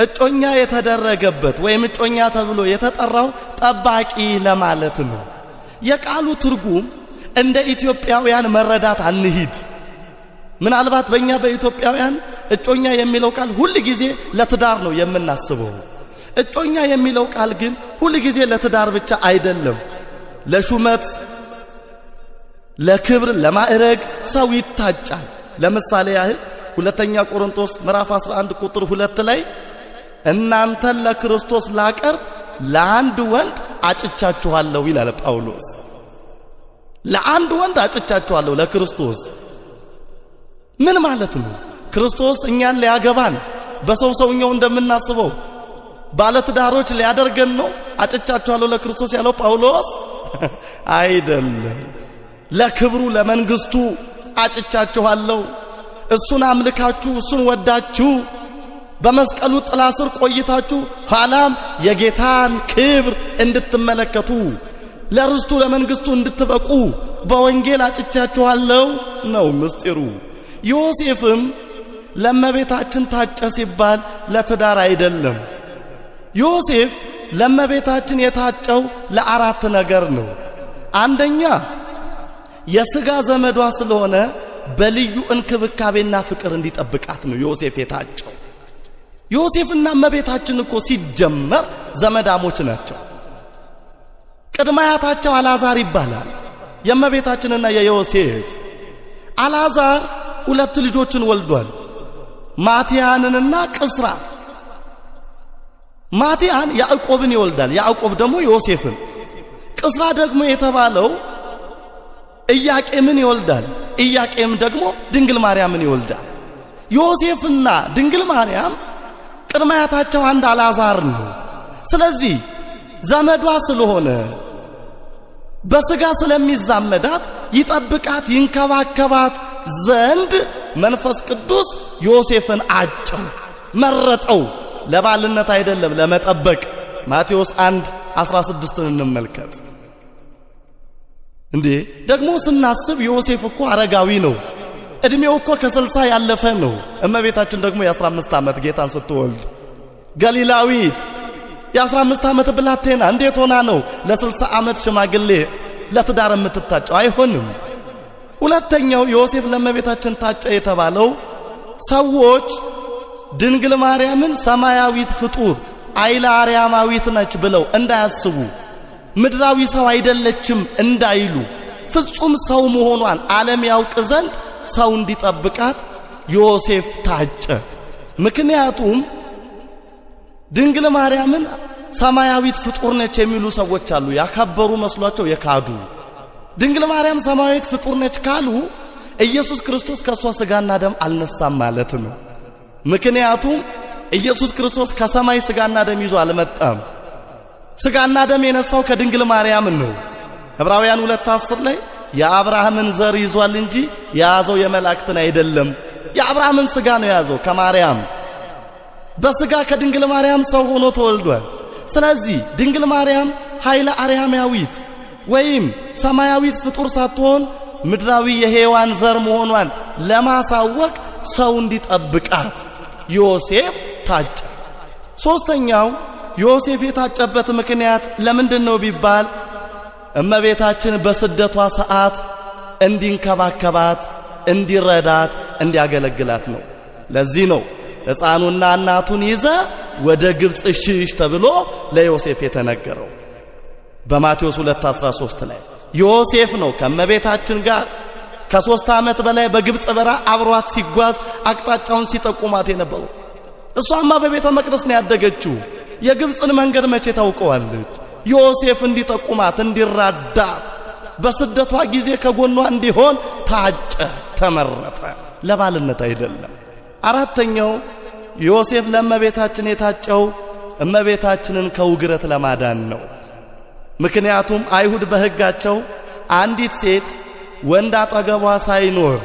እጮኛ የተደረገበት ወይም እጮኛ ተብሎ የተጠራው ጠባቂ ለማለት ነው። የቃሉ ትርጉም እንደ ኢትዮጵያውያን መረዳት አንሂድ። ምናልባት በእኛ በኢትዮጵያውያን እጮኛ የሚለው ቃል ሁሉ ጊዜ ለትዳር ነው የምናስበው። እጮኛ የሚለው ቃል ግን ሁሉ ጊዜ ለትዳር ብቻ አይደለም። ለሹመት፣ ለክብር፣ ለማዕረግ ሰው ይታጫል። ለምሳሌ ያህል ሁለተኛ ቆሮንቶስ ምዕራፍ 11 ቁጥር 2 ላይ እናንተን ለክርስቶስ ላቀርብ ለአንድ ወንድ አጭቻችኋለሁ ይላል ጳውሎስ። ለአንድ ወንድ አጭቻችኋለሁ ለክርስቶስ። ምን ማለት ነው? ክርስቶስ እኛን ሊያገባን በሰው ሰውኛው እንደምናስበው ባለትዳሮች ሊያደርገን ነው? አጭቻችኋለሁ ለክርስቶስ ያለው ጳውሎስ አይደለም። ለክብሩ ለመንግስቱ አጭቻችኋለሁ። እሱን አምልካችሁ እሱን ወዳችሁ በመስቀሉ ጥላ ስር ቆይታችሁ ኋላም የጌታን ክብር እንድትመለከቱ ለርስቱ ለመንግስቱ እንድትበቁ በወንጌል አጭቻችኋለሁ ነው ምስጢሩ። ዮሴፍም ለእመቤታችን ታጨ ሲባል ለትዳር አይደለም። ዮሴፍ ለእመቤታችን የታጨው ለአራት ነገር ነው። አንደኛ የሥጋ ዘመዷ ስለሆነ በልዩ እንክብካቤና ፍቅር እንዲጠብቃት ነው ዮሴፍ የታጨው። ዮሴፍና እመቤታችን እኮ ሲጀመር ዘመዳሞች ናቸው። ቅድማያታቸው አልዓዛር ይባላል። የእመቤታችንና የዮሴፍ አልዓዛር ሁለት ልጆችን ወልዷል፣ ማቲያንንና ቅስራ። ማቲያን ያዕቆብን ይወልዳል፣ ያዕቆብ ደግሞ ዮሴፍን። ቅስራ ደግሞ የተባለው ኢያቄምን ይወልዳል፣ ኢያቄም ደግሞ ድንግል ማርያምን ይወልዳል። ዮሴፍና ድንግል ማርያም ቅድማያታቸው አንድ አልዓዛር ነው። ስለዚህ ዘመዷ ስለሆነ በሥጋ ስለሚዛመዳት ይጠብቃት ይንከባከባት ዘንድ መንፈስ ቅዱስ ዮሴፍን አጨው፣ መረጠው። ለባልነት አይደለም ለመጠበቅ። ማቴዎስ 1:16 እንመልከት። እንዴ ደግሞ ስናስብ ዮሴፍ እኮ አረጋዊ ነው። እድሜው እኮ ከ60 ያለፈ ነው። እመቤታችን ደግሞ የ15 ዓመት ጌታን ስትወልድ ገሊላዊት የ15 ዓመት ብላቴና እንዴት ሆና ነው ለ60 ዓመት ሽማግሌ ለትዳር የምትታጨው? አይሆንም። ሁለተኛው ዮሴፍ ለእመቤታችን ታጨ የተባለው ሰዎች ድንግል ማርያምን ሰማያዊት ፍጡር አይላ አርያማዊት ነች ብለው እንዳያስቡ፣ ምድራዊ ሰው አይደለችም እንዳይሉ፣ ፍጹም ሰው መሆኗን ዓለም ያውቅ ዘንድ ሰው እንዲጠብቃት ዮሴፍ ታጨ። ምክንያቱም ድንግል ማርያምን ሰማያዊት ፍጡር ነች የሚሉ ሰዎች አሉ። ያከበሩ መስሏቸው የካዱ። ድንግል ማርያም ሰማያዊት ፍጡር ነች ካሉ ኢየሱስ ክርስቶስ ከሷ ሥጋና ደም አልነሳም ማለት ነው። ምክንያቱም ኢየሱስ ክርስቶስ ከሰማይ ሥጋና ደም ይዞ አልመጣም። ሥጋና ደም የነሳው ከድንግል ማርያም ነው። ዕብራውያን 2:10 ላይ የአብርሃምን ዘር ይዟል እንጂ የያዘው የመላእክትን አይደለም። የአብርሃምን ሥጋ ነው የያዘው ከማርያም። በሥጋ ከድንግል ማርያም ሰው ሆኖ ተወልዷል። ስለዚህ ድንግል ማርያም ኃይለ አርያማዊት ወይም ሰማያዊት ፍጡር ሳትሆን ምድራዊ የሔዋን ዘር መሆኗን ለማሳወቅ ሰው እንዲጠብቃት ዮሴፍ ታጨ። ሦስተኛው ዮሴፍ የታጨበት ምክንያት ለምንድን ነው ቢባል እመቤታችን በስደቷ ሰዓት እንዲንከባከባት፣ እንዲረዳት፣ እንዲያገለግላት ነው። ለዚህ ነው ሕፃኑና እናቱን ይዘ ወደ ግብፅ ሽሽ ተብሎ ለዮሴፍ የተነገረው በማቴዎስ 2:13 ላይ። ዮሴፍ ነው ከእመቤታችን ጋር ከ3 ዓመት በላይ በግብፅ በረሃ አብሯት ሲጓዝ አቅጣጫውን ሲጠቁማት የነበረው። እሷማ በቤተ መቅደስ ነው ያደገችው። የግብፅን መንገድ መቼ ታውቀዋለች? ዮሴፍ እንዲጠቁማት፣ እንዲራዳት፣ በስደቷ ጊዜ ከጎኗ እንዲሆን ታጨ፣ ተመረጠ። ለባልነት አይደለም። አራተኛው ዮሴፍ ለእመቤታችን የታጨው እመቤታችንን ከውግረት ለማዳን ነው። ምክንያቱም አይሁድ በሕጋቸው አንዲት ሴት ወንድ አጠገቧ ሳይኖር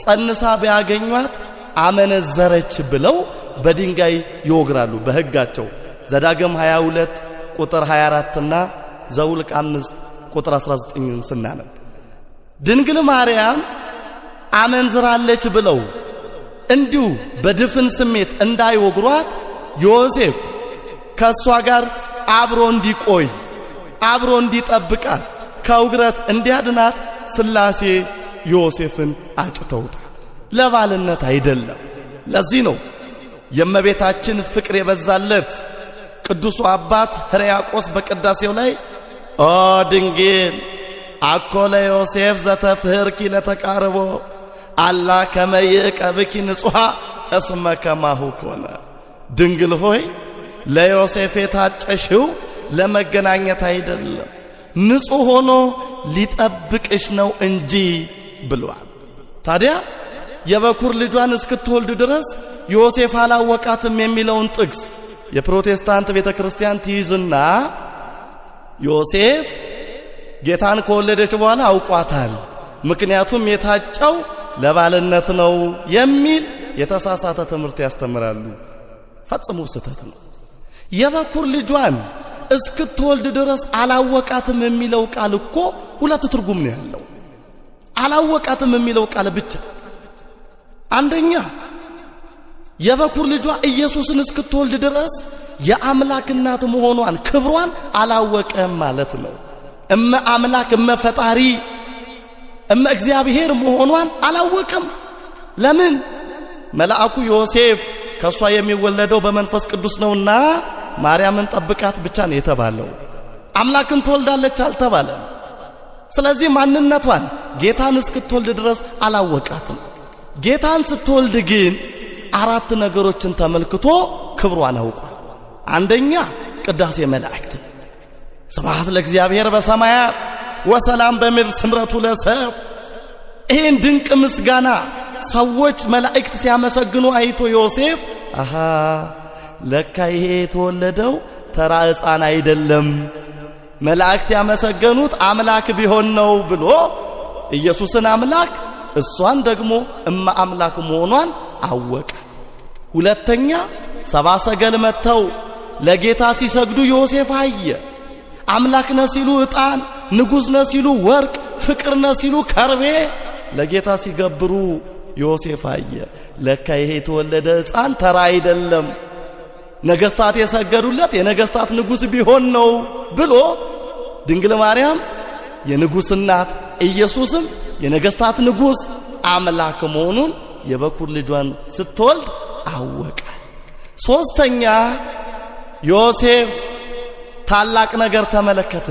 ጸንሳ ቢያገኟት አመነዘረች ብለው በድንጋይ ይወግራሉ በሕጋቸው። ዘዳግም 22 ቁጥር 24 እና ዘውልቅ 5 ቁጥር 19 ስናነብ ድንግል ማርያም አመንዝራለች ብለው እንዲሁ በድፍን ስሜት እንዳይወግሯት ዮሴፍ ከሷ ጋር አብሮ እንዲቆይ፣ አብሮ እንዲጠብቃት፣ ከውግረት እንዲያድናት ሥላሴ ዮሴፍን አጭተውታል። ለባልነት አይደለም። ለዚህ ነው የእመቤታችን ፍቅር የበዛለት ቅዱሱ አባት ሕርያቆስ በቅዳሴው ላይ ኦ ድንግል አኮ ለዮሴፍ ዘተፍህርኪ ለተቃርቦ አላ ከመይቀብኪ ንጹሃ እስመ ከማሁ ኮነ። ድንግል ሆይ ለዮሴፍ የታጨሽው ለመገናኘት አይደለም፣ ንጹሕ ሆኖ ሊጠብቅሽ ነው እንጂ ብሏል። ታዲያ የበኩር ልጇን እስክትወልድ ድረስ ዮሴፍ አላወቃትም የሚለውን ጥቅስ የፕሮቴስታንት ቤተክርስቲያን ትይዝና ዮሴፍ ጌታን ከወለደች በኋላ አውቋታል፣ ምክንያቱም የታጨው ለባልነት ነው የሚል የተሳሳተ ትምህርት ያስተምራሉ። ፈጽሞ ስህተት ነው። የበኩር ልጇን እስክትወልድ ድረስ አላወቃትም የሚለው ቃል እኮ ሁለት ትርጉም ነው ያለው። አላወቃትም የሚለው ቃል ብቻ አንደኛ የበኩር ልጇ ኢየሱስን እስክትወልድ ድረስ የአምላክ እናት መሆኗን ክብሯን አላወቀም ማለት ነው። እመ አምላክ እመ ፈጣሪ እመ እግዚአብሔር መሆኗን አላወቀም። ለምን? መልአኩ ዮሴፍ ከሷ የሚወለደው በመንፈስ ቅዱስ ነውና ማርያምን ጠብቃት ብቻ ነው የተባለው። አምላክን ትወልዳለች አልተባለም። ስለዚህ ማንነቷን ጌታን እስክትወልድ ድረስ አላወቃትም። ጌታን ስትወልድ ግን አራት ነገሮችን ተመልክቶ ክብሯን አውቋል። አንደኛ ቅዳሴ መላእክት፣ ስብሐት ለእግዚአብሔር በሰማያት ወሰላም በምድር ስምረቱ ለሰብ። ይህን ድንቅ ምስጋና ሰዎች መላእክት ሲያመሰግኑ አይቶ ዮሴፍ አሃ ለካ ይሄ የተወለደው ተራ ሕፃን አይደለም፣ መላእክት ያመሰገኑት አምላክ ቢሆን ነው ብሎ ኢየሱስን አምላክ እሷን ደግሞ እመ አምላክ መሆኗን አወቀ። ሁለተኛ ሰብአ ሰገል መጥተው ለጌታ ሲሰግዱ ዮሴፍ አየ። አምላክ ነህ ሲሉ ዕጣን፣ ንጉሥ ነህ ሲሉ ወርቅ፣ ፍቅር ነህ ሲሉ ከርቤ ለጌታ ሲገብሩ ዮሴፍ አየ። ለካ ይሄ የተወለደ ሕፃን ተራ አይደለም፣ ነገስታት የሰገዱለት የነገስታት ንጉሥ ቢሆን ነው ብሎ ድንግል ማርያም የንጉሥ እናት ኢየሱስም የነገስታት ንጉሥ አምላክ መሆኑን የበኩር ልጇን ስትወልድ አወቀ። ሶስተኛ ዮሴፍ ታላቅ ነገር ተመለከተ።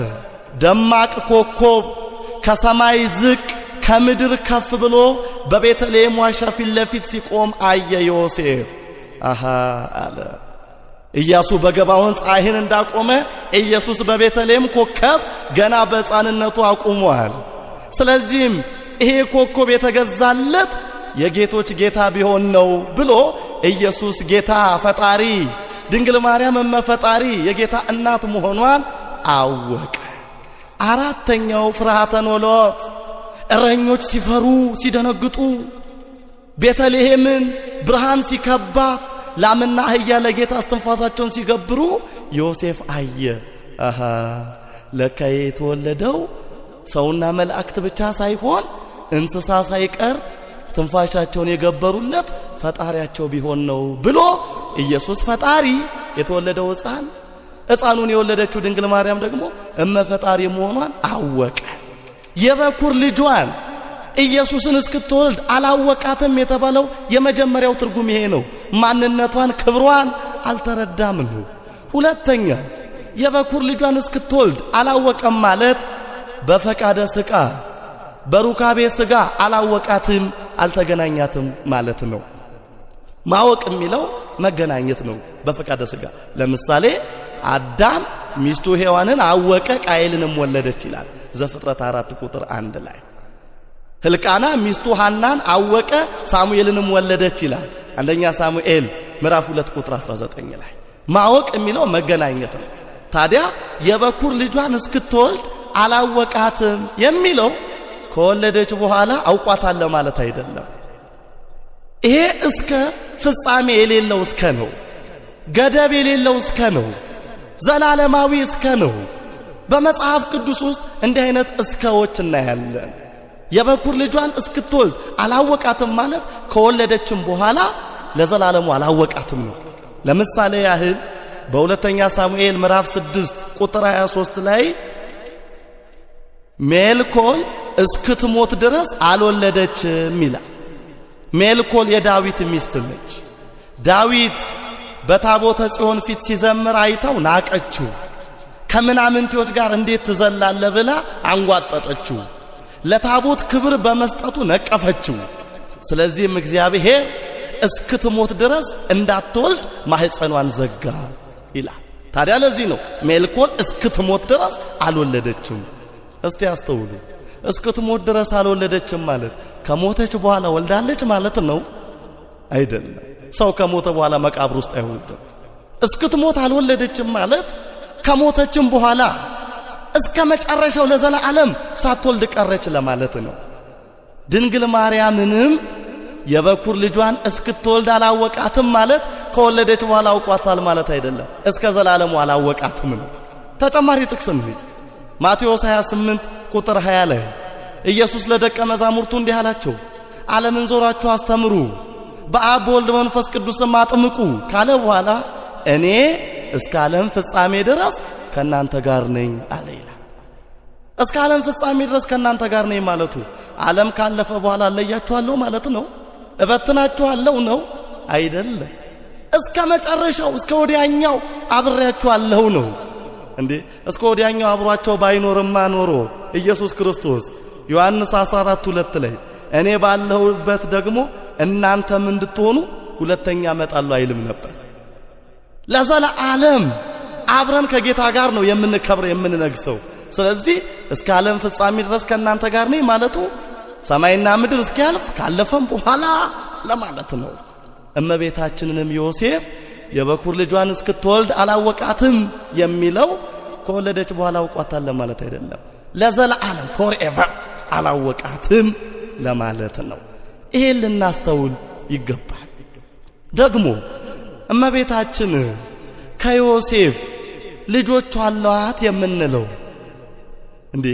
ደማቅ ኮከብ ከሰማይ ዝቅ ከምድር ከፍ ብሎ በቤተልሔም ዋሻ ፊት ለፊት ሲቆም አየ። ዮሴፍ አሃ አለ። ኢያሱ በገባዖን ፀሐይን እንዳቆመ ኢየሱስ በቤተልሔም ኮከብ ገና በሕፃንነቱ አቁሟል። ስለዚህም ይሄ ኮከብ የተገዛለት የጌቶች ጌታ ቢሆን ነው ብሎ ኢየሱስ ጌታ ፈጣሪ፣ ድንግል ማርያም እመ ፈጣሪ የጌታ እናት መሆኗን አወቀ። አራተኛው ፍርሃተ ኖሎት፣ እረኞች ሲፈሩ ሲደነግጡ፣ ቤተልሔምን ብርሃን ሲከባት፣ ላምና አህያ ለጌታ እስትንፋሳቸውን ሲገብሩ ዮሴፍ አየ። አሃ ለካ የተወለደው ሰውና መላእክት ብቻ ሳይሆን እንስሳ ሳይቀር ትንፋሻቸውን የገበሩለት ፈጣሪያቸው ቢሆን ነው ብሎ ኢየሱስ ፈጣሪ የተወለደው ሕፃኑን የወለደችው ድንግል ማርያም ደግሞ እመ ፈጣሪ መሆኗን አወቀ። የበኩር ልጇን ኢየሱስን እስክትወልድ አላወቃትም የተባለው የመጀመሪያው ትርጉም ይሄ ነው። ማንነቷን ክብሯን አልተረዳም ነው። ሁለተኛ የበኩር ልጇን እስክትወልድ አላወቀም ማለት በፈቃደ ሥጋ በሩካቤ ሥጋ አላወቃትም አልተገናኛትም ማለት ነው። ማወቅ የሚለው መገናኘት ነው በፈቃደ ሥጋ። ለምሳሌ አዳም ሚስቱ ሔዋንን አወቀ ቃየልንም ወለደች ይላል ዘፍጥረት 4 ቁጥር 1 ላይ። ሕልቃና ሚስቱ ሐናን አወቀ ሳሙኤልንም ወለደች ይላል አንደኛ ሳሙኤል ምዕራፍ 2 ቁጥር 19 ላይ። ማወቅ የሚለው መገናኘት ነው። ታዲያ የበኩር ልጇን እስክትወልድ አላወቃትም የሚለው ከወለደች በኋላ አውቋታል ማለት አይደለም። ይሄ እስከ ፍጻሜ የሌለው እስከ ነው። ገደብ የሌለው እስከ ነው። ዘላለማዊ እስከ ነው። በመጽሐፍ ቅዱስ ውስጥ እንዲህ አይነት እስከዎች እናያለን። የበኩር ልጇን እስክትወልድ አላወቃትም ማለት ከወለደችም በኋላ ለዘላለሙ አላወቃትም ነው። ለምሳሌ ያህል በሁለተኛ ሳሙኤል ምዕራፍ 6 ቁጥር 23 ላይ ሜልኮል እስክትሞት ድረስ አልወለደችም ይላል። ሜልኮል የዳዊት ሚስት ነች። ዳዊት በታቦተ ጽዮን ፊት ሲዘምር አይታው ናቀችው። ከምናምንቴዎች ጋር እንዴት ትዘላለ ብላ አንጓጠጠችው። ለታቦት ክብር በመስጠቱ ነቀፈችው። ስለዚህም እግዚአብሔር እስክትሞት ድረስ እንዳትወልድ ማህፀኗን ዘጋ ይላል። ታዲያ ለዚህ ነው ሜልኮል እስክትሞት ድረስ አልወለደችም። እስቲ አስተውሉ። እስክትሞት ድረስ አልወለደችም ማለት ከሞተች በኋላ ወልዳለች ማለት ነው አይደለም። ሰው ከሞተ በኋላ መቃብር ውስጥ አይወልድም። እስክትሞት አልወለደችም ማለት ከሞተችም በኋላ እስከ መጨረሻው ለዘላለም ሳትወልድ ቀረች ለማለት ነው። ድንግል ማርያምንም የበኩር ልጇን እስክትወልድ አላወቃትም ማለት ከወለደች በኋላ አውቋታል ማለት አይደለም። እስከ ዘላለሙ አላወቃትም ነው። ተጨማሪ ጥቅስ ነው ማቴዎስ 28 ቁጥር 20 ላይ ኢየሱስ ለደቀ መዛሙርቱ እንዲህ አላቸው፣ ዓለምን ዞራችሁ አስተምሩ፣ በአብ በወልድ በመንፈስ ቅዱስም አጥምቁ ካለ በኋላ እኔ እስከ ዓለም ፍጻሜ ድረስ ከናንተ ጋር ነኝ አለ ይላል። እስከ ዓለም ፍጻሜ ድረስ ከናንተ ጋር ነኝ ማለቱ ዓለም ካለፈ በኋላ ለያችኋለሁ ማለት ነው? እበትናችኋለሁ ነው አይደለም። እስከ መጨረሻው እስከ ወዲያኛው አብሬያችኋለሁ ነው እንዴ። እስከ ወዲያኛው አብሯቸው ባይኖርማ ኖሮ ኢየሱስ ክርስቶስ ዮሐንስ 14:2 ላይ እኔ ባለሁበት ደግሞ እናንተም እንድትሆኑ ሁለተኛ እመጣለሁ አይልም ነበር? ለዘላለም አብረን ከጌታ ጋር ነው የምንከብረው የምንነግሰው። ስለዚህ እስከ ዓለም ፍጻሜ ድረስ ከናንተ ጋር ነኝ ማለቱ ሰማይና ምድር እስኪያልፍ ካለፈም በኋላ ለማለት ነው። እመቤታችንንም ዮሴፍ የበኩር ልጇን እስክትወልድ አላወቃትም የሚለው ከወለደች በኋላ አውቋታል ለማለት አይደለም። ለዘላለም forever አላወቃትም ለማለት ነው። ይሄን ልናስተውል ይገባል። ደግሞ እመቤታችን ከዮሴፍ ልጆች አሏት የምንለው እንዴ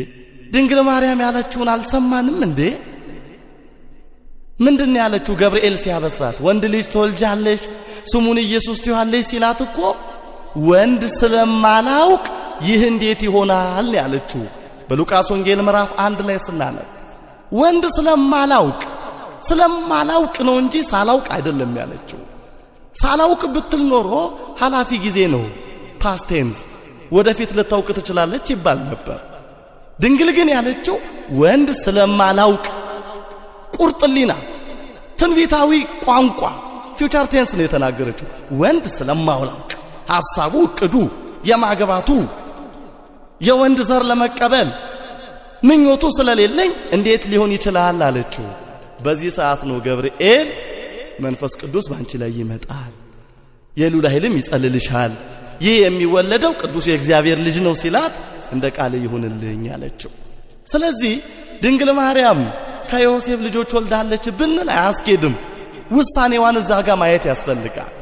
ድንግል ማርያም ያለችውን አልሰማንም እንዴ? ምንድን ያለችው? ገብርኤል ሲያበስራት ወንድ ልጅ ትወልጃለሽ ስሙን ኢየሱስ ትይዋለሽ ሲላት እኮ ወንድ ስለማላውቅ ይህ እንዴት ይሆናል ያለችው በሉቃስ ወንጌል ምዕራፍ 1 ላይ ስናነብ ወንድ ስለማላውቅ ነው እንጂ ሳላውቅ አይደለም ያለችው። ሳላውቅ ብትል ኖሮ ሐላፊ ጊዜ ነው ፓስት ቴንስ ወደፊት ልታውቅ ትችላለች ይባል ነበር። ድንግል ግን ያለችው ወንድ ስለማላውቅ ቁርጥሊና ትንቢታዊ ቋንቋ ፊውቸር ቴንስ ነው የተናገረችው። ወንድ ስለማላውቅ ሐሳቡ እቅዱ የማገባቱ የወንድ ዘር ለመቀበል ምኞቱ ስለሌለኝ እንዴት ሊሆን ይችላል አለችው። በዚህ ሰዓት ነው ገብርኤል መንፈስ ቅዱስ ባንቺ ላይ ይመጣል፣ የልዑል ኃይልም ይጸልልሻል፣ ይህ የሚወለደው ቅዱስ የእግዚአብሔር ልጅ ነው ሲላት እንደ ቃል ይሁንልኝ አለችው። ስለዚህ ድንግል ማርያም ከዮሴፍ ልጆች ወልዳለች ብንል አያስኬድም። ውሳኔዋን እዛ ጋር ማየት ያስፈልጋል።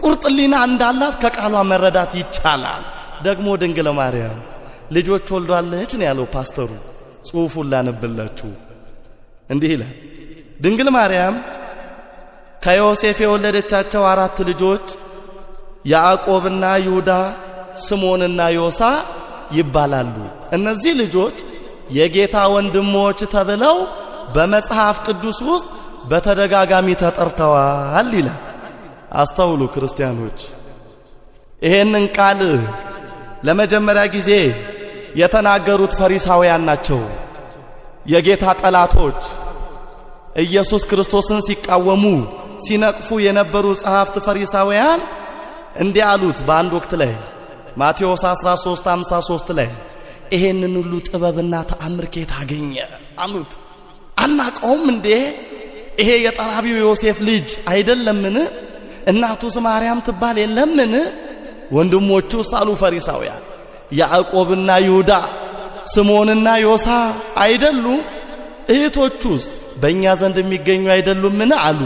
ቁርጥሊና እንዳላት ከቃሏ መረዳት ይቻላል። ደግሞ ድንግል ማርያም ልጆች ወልዳለች ነው ያለው ፓስተሩ። ጽሑፉን ላነብላችሁ እንዲህ ይላል። ድንግል ማርያም ከዮሴፍ የወለደቻቸው 4 ልጆች ያዕቆብና ይሁዳ፣ ስምዖንና ዮሳ ይባላሉ። እነዚህ ልጆች የጌታ ወንድሞች ተብለው በመጽሐፍ ቅዱስ ውስጥ በተደጋጋሚ ተጠርተዋል ይላል። አስተውሉ ክርስቲያኖች፣ ይሄንን ቃል ለመጀመሪያ ጊዜ የተናገሩት ፈሪሳውያን ናቸው። የጌታ ጠላቶች ኢየሱስ ክርስቶስን ሲቃወሙ ሲነቅፉ የነበሩ ጸሐፍት ፈሪሳውያን እንዲህ አሉት። በአንድ ወቅት ላይ ማቴዎስ 13:53 ላይ ይሄንን ሁሉ ጥበብና ተአምር ከየት አገኘ አሉት። አናቀውም እንዴ? ይሄ የጠራቢው ዮሴፍ ልጅ አይደለምን? እናቱስ ማርያም ትባል የለምን? ወንድሞቹ ሳሉ ፈሪሳውያን ያዕቆብና ይሁዳ፣ ስምዖንና ዮሳ አይደሉ? እህቶቹስ በእኛ ዘንድ የሚገኙ አይደሉምን አሉ።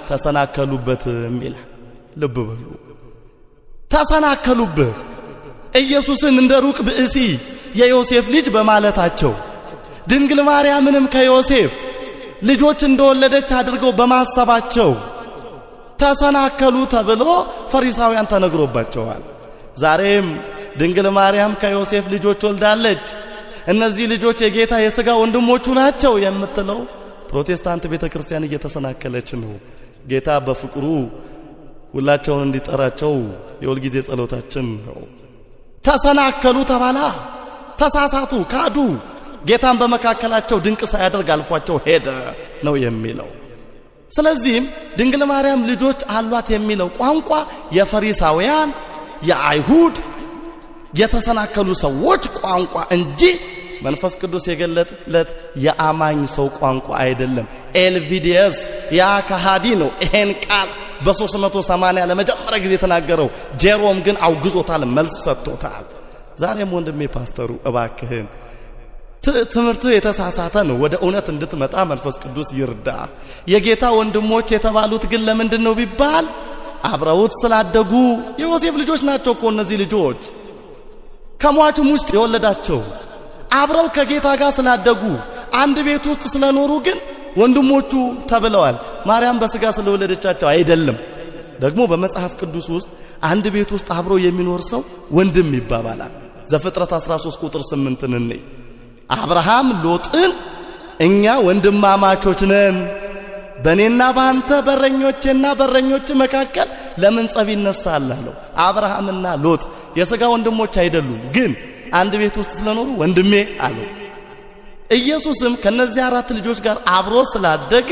ተሰናከሉበት የሚል ልብ በሉ። ተሰናከሉበት ኢየሱስን እንደ ሩቅ ብእሲ የዮሴፍ ልጅ በማለታቸው ድንግል ማርያምንም ከዮሴፍ ልጆች እንደወለደች አድርገው በማሰባቸው ተሰናከሉ ተብሎ ፈሪሳውያን ተነግሮባቸዋል። ዛሬም ድንግል ማርያም ከዮሴፍ ልጆች ወልዳለች፣ እነዚህ ልጆች የጌታ የሥጋ ወንድሞቹ ናቸው የምትለው ፕሮቴስታንት ቤተክርስቲያን እየተሰናከለች ነው። ጌታ በፍቅሩ ሁላቸውን እንዲጠራቸው የሁል ጊዜ ጸሎታችን ነው። ተሰናከሉ ተባላ፣ ተሳሳቱ፣ ካዱ፣ ጌታን በመካከላቸው ድንቅ ሳያደርግ አልፏቸው ሄደ ነው የሚለው። ስለዚህም ድንግል ማርያም ልጆች አሏት የሚለው ቋንቋ የፈሪሳውያን የአይሁድ የተሰናከሉ ሰዎች ቋንቋ እንጂ መንፈስ ቅዱስ የገለጠለት የአማኝ ሰው ቋንቋ አይደለም። ኤልቪዲየስ ያ ከሃዲ ነው ይሄን ቃል በ380 ለመጀመሪያ ጊዜ ተናገረው። ጄሮም ግን አውግዞታል፣ መልስ ሰጥቶታል። ዛሬም ወንድሜ ፓስተሩ እባክህን ትምህርቱ የተሳሳተ ነው፣ ወደ እውነት እንድትመጣ መንፈስ ቅዱስ ይርዳ። የጌታ ወንድሞች የተባሉት ግን ለምንድነው ቢባል አብረውት ስላደጉ የዮሴፍ ልጆች ናቸው እኮ እነዚህ ልጆች። ከሟቹም ውስጥ የወለዳቸው አብረው ከጌታ ጋር ስላደጉ አንድ ቤት ውስጥ ስለኖሩ ግን ወንድሞቹ ተብለዋል። ማርያም በስጋ ስለወለደቻቸው አይደለም። ደግሞ በመጽሐፍ ቅዱስ ውስጥ አንድ ቤት ውስጥ አብሮ የሚኖር ሰው ወንድም ይባባላል። ዘፍጥረት 13 ቁጥር 8 ነን። አብርሃም ሎጥን እኛ ወንድማማቾች ነን፣ በእኔና በአንተ በረኞችና በረኞች መካከል ለምን ጸብ ይነሳል አለው። አብርሃምና ሎጥ የሥጋ ወንድሞች አይደሉም፣ ግን አንድ ቤት ውስጥ ስለኖሩ ወንድሜ አለው። ኢየሱስም ከነዚህ 4 ልጆች ጋር አብሮ ስላደገ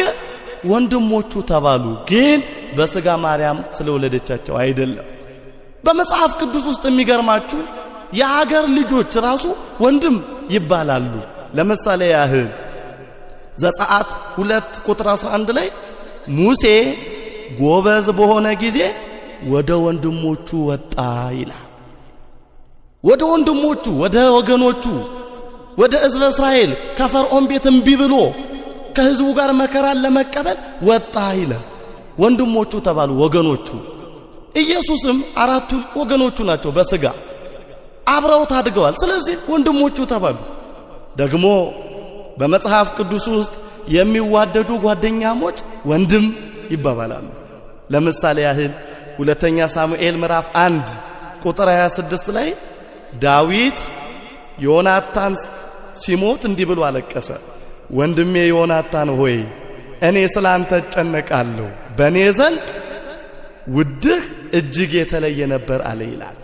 ወንድሞቹ ተባሉ፣ ግን በሥጋ ማርያም ስለወለደቻቸው አይደለም። በመጽሐፍ ቅዱስ ውስጥ የሚገርማችሁ የአገር ልጆች ራሱ ወንድም ይባላሉ። ለምሳሌ ያህል ዘጸአት 2 ቁጥር 11 ላይ ሙሴ ጎበዝ በሆነ ጊዜ ወደ ወንድሞቹ ወጣ ይላል። ወደ ወንድሞቹ፣ ወደ ወገኖቹ፣ ወደ ሕዝበ እስራኤል ከፈርዖን ቤት እምቢ ብሎ ከሕዝቡ ጋር መከራን ለመቀበል ወጣ ይላል። ወንድሞቹ ተባሉ፣ ወገኖቹ። ኢየሱስም 4ቱ ወገኖቹ ናቸው በሥጋ አብረው ታድገዋል። ስለዚህ ወንድሞቹ ተባሉ። ደግሞ በመጽሐፍ ቅዱስ ውስጥ የሚዋደዱ ጓደኛሞች ወንድም ይባባላሉ። ለምሳሌ ያህል 2 ሳሙኤል ምዕራፍ 1 ቁጥር 26 ላይ ዳዊት ዮናታን ሲሞት እንዲህ ብሎ አለቀሰ። ወንድሜ ዮናታን ሆይ እኔ ስላንተ እጨነቃለሁ፣ በእኔ ዘንድ ውድህ እጅግ የተለየ ነበር አለ ይላል።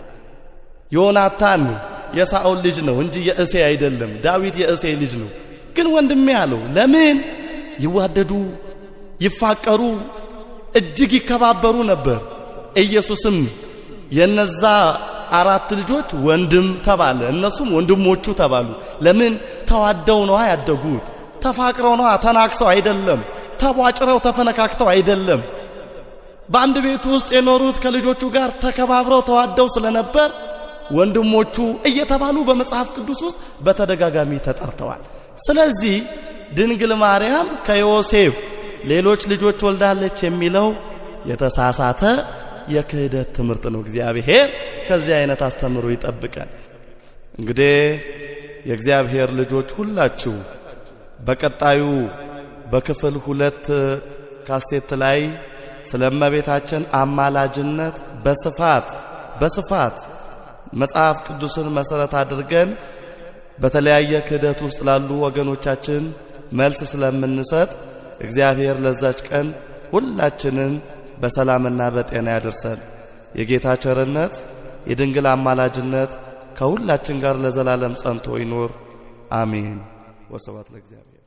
ዮናታን የሳኦል ልጅ ነው እንጂ የእሴይ አይደለም። ዳዊት የእሴይ ልጅ ነው። ግን ወንድሜ አለው። ለምን? ይዋደዱ፣ ይፋቀሩ፣ እጅግ ይከባበሩ ነበር። ኢየሱስም የነዛ 4 ልጆች ወንድም ተባለ፣ እነሱም ወንድሞቹ ተባሉ። ለምን? ተዋደው ነው ያደጉት። ተፋቅረው ነው፣ ተናክሰው አይደለም። ተቧጭረው ተፈነካክተው አይደለም። በአንድ ቤት ውስጥ የኖሩት ከልጆቹ ጋር ተከባብረው ተዋደው ስለነበር ወንድሞቹ እየተባሉ በመጽሐፍ ቅዱስ ውስጥ በተደጋጋሚ ተጠርተዋል። ስለዚህ ድንግል ማርያም ከዮሴፍ ሌሎች ልጆች ወልዳለች የሚለው የተሳሳተ የክህደት ትምህርት ነው። እግዚአብሔር ከዚህ አይነት አስተምሮ ይጠብቀን። እንግዲህ የእግዚአብሔር ልጆች ሁላችሁ በቀጣዩ በክፍል 2 ካሴት ላይ ስለ እመቤታችን አማላጅነት በስፋት መጽሐፍ ቅዱስን መሰረት አድርገን በተለያየ ክህደት ውስጥ ላሉ ወገኖቻችን መልስ ስለምንሰጥ እግዚአብሔር ለዛች ቀን ሁላችንን በሰላምና በጤና ያደርሰን። የጌታ ቸርነት የድንግል አማላጅነት ከሁላችን ጋር ለዘላለም ጸንቶ ይኖር። አሜን። ወስብሐት ለእግዚአብሔር።